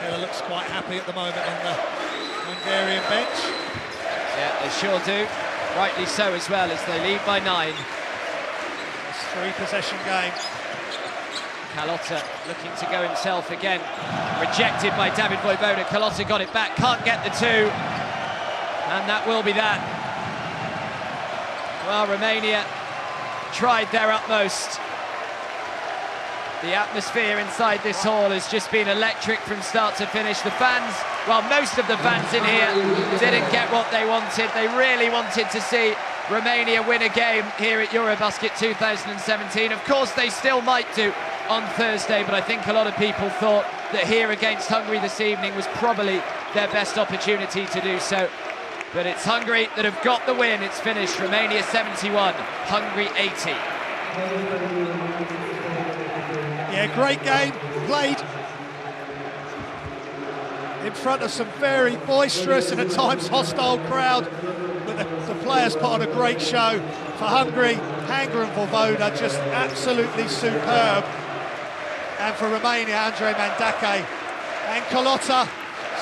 Taylor looks quite happy at the moment on the Hungarian bench. Yeah, they sure do. Rightly so as well, as they lead by 9. Three-possession game. Kalota looking to go himself again. Rejected by David Vojvoda. Kalota got it back, can't get the two. And that will be that. Well, Romania tried their utmost. The atmosphere inside this hall has just been electric from start to finish. The fans, well, most of the fans in here didn't get what they wanted. They really wanted to see Romania win a game here at EuroBasket 2017. Of course, they still might do on Thursday, but I think a lot of people thought that here against Hungary this evening was probably their best opportunity to do so. But it's Hungary that have got the win. It's finished Romania 71, Hungary 80. Yeah, great game, played in front of some very boisterous and at times hostile crowd, but the players put on a great show. For Hungary, Hanger and Vojvoda just absolutely superb, and for Romania, Andre Mandake and Kalota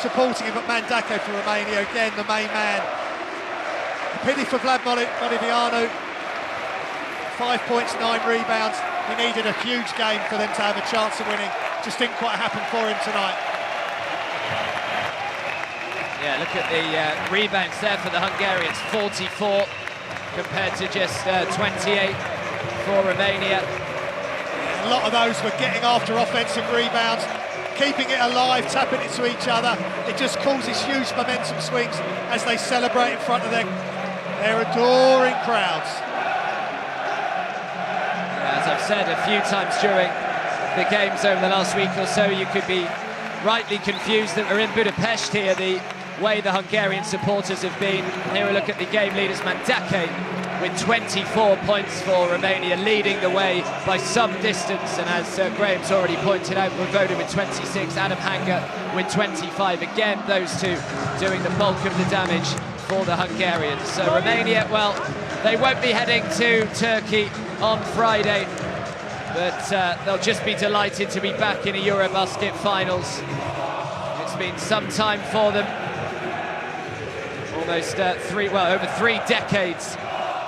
supporting him, but Mandake for Romania, again the main man. Pity for Vlad Modivianu, 5 points, 9 rebounds. He needed a huge game for them to have a chance of winning. Just didn't quite happen for him tonight. Yeah, look at the rebounds there for the Hungarians, 44 compared to just 28 for Romania. A lot of those were getting after offensive rebounds, keeping it alive, tapping it to each other. It just causes huge momentum swings as they celebrate in front of their adoring crowds. As I've said a few times during the games over the last week or so, you could be rightly confused that we're in Budapest here, the way the Hungarian supporters have been. Here we look at the game leaders, Mandake with 24 points for Romania, leading the way by some distance, and as Graham's already pointed out, Vojvoda with 26, Adam Hanger with 25. Again, those two doing the bulk of the damage for the Hungarians. So Romania, well, they won't be heading to Turkey on Friday, but they'll just be delighted to be back in a EuroBasket finals. It's been some time for them, almost over 3 decades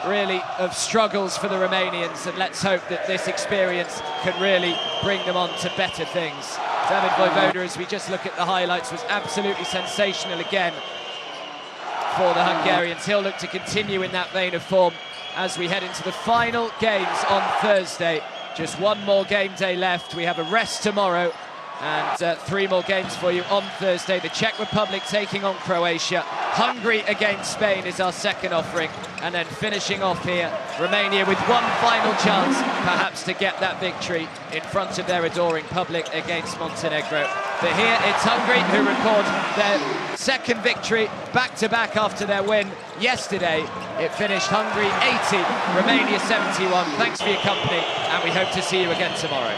really of struggles for the Romanians, and let's hope that this experience can really bring them on to better things. David Vojvoda, as we just look at the highlights, was absolutely sensational again for the Hungarians. He'll look to continue in that vein of form as we head into the final games on Thursday. Just one more game day left. We have a rest tomorrow and 3 more games for you on Thursday. The Czech Republic taking on Croatia. Hungary against Spain is our second offering. And then finishing off here, Romania with one final chance, perhaps to get that victory in front of their adoring public against Montenegro. But here it's Hungary who record their second victory back-to-back after their win yesterday. It finished Hungary 80, Romania 71. Thanks for your company, and we hope to see you again tomorrow.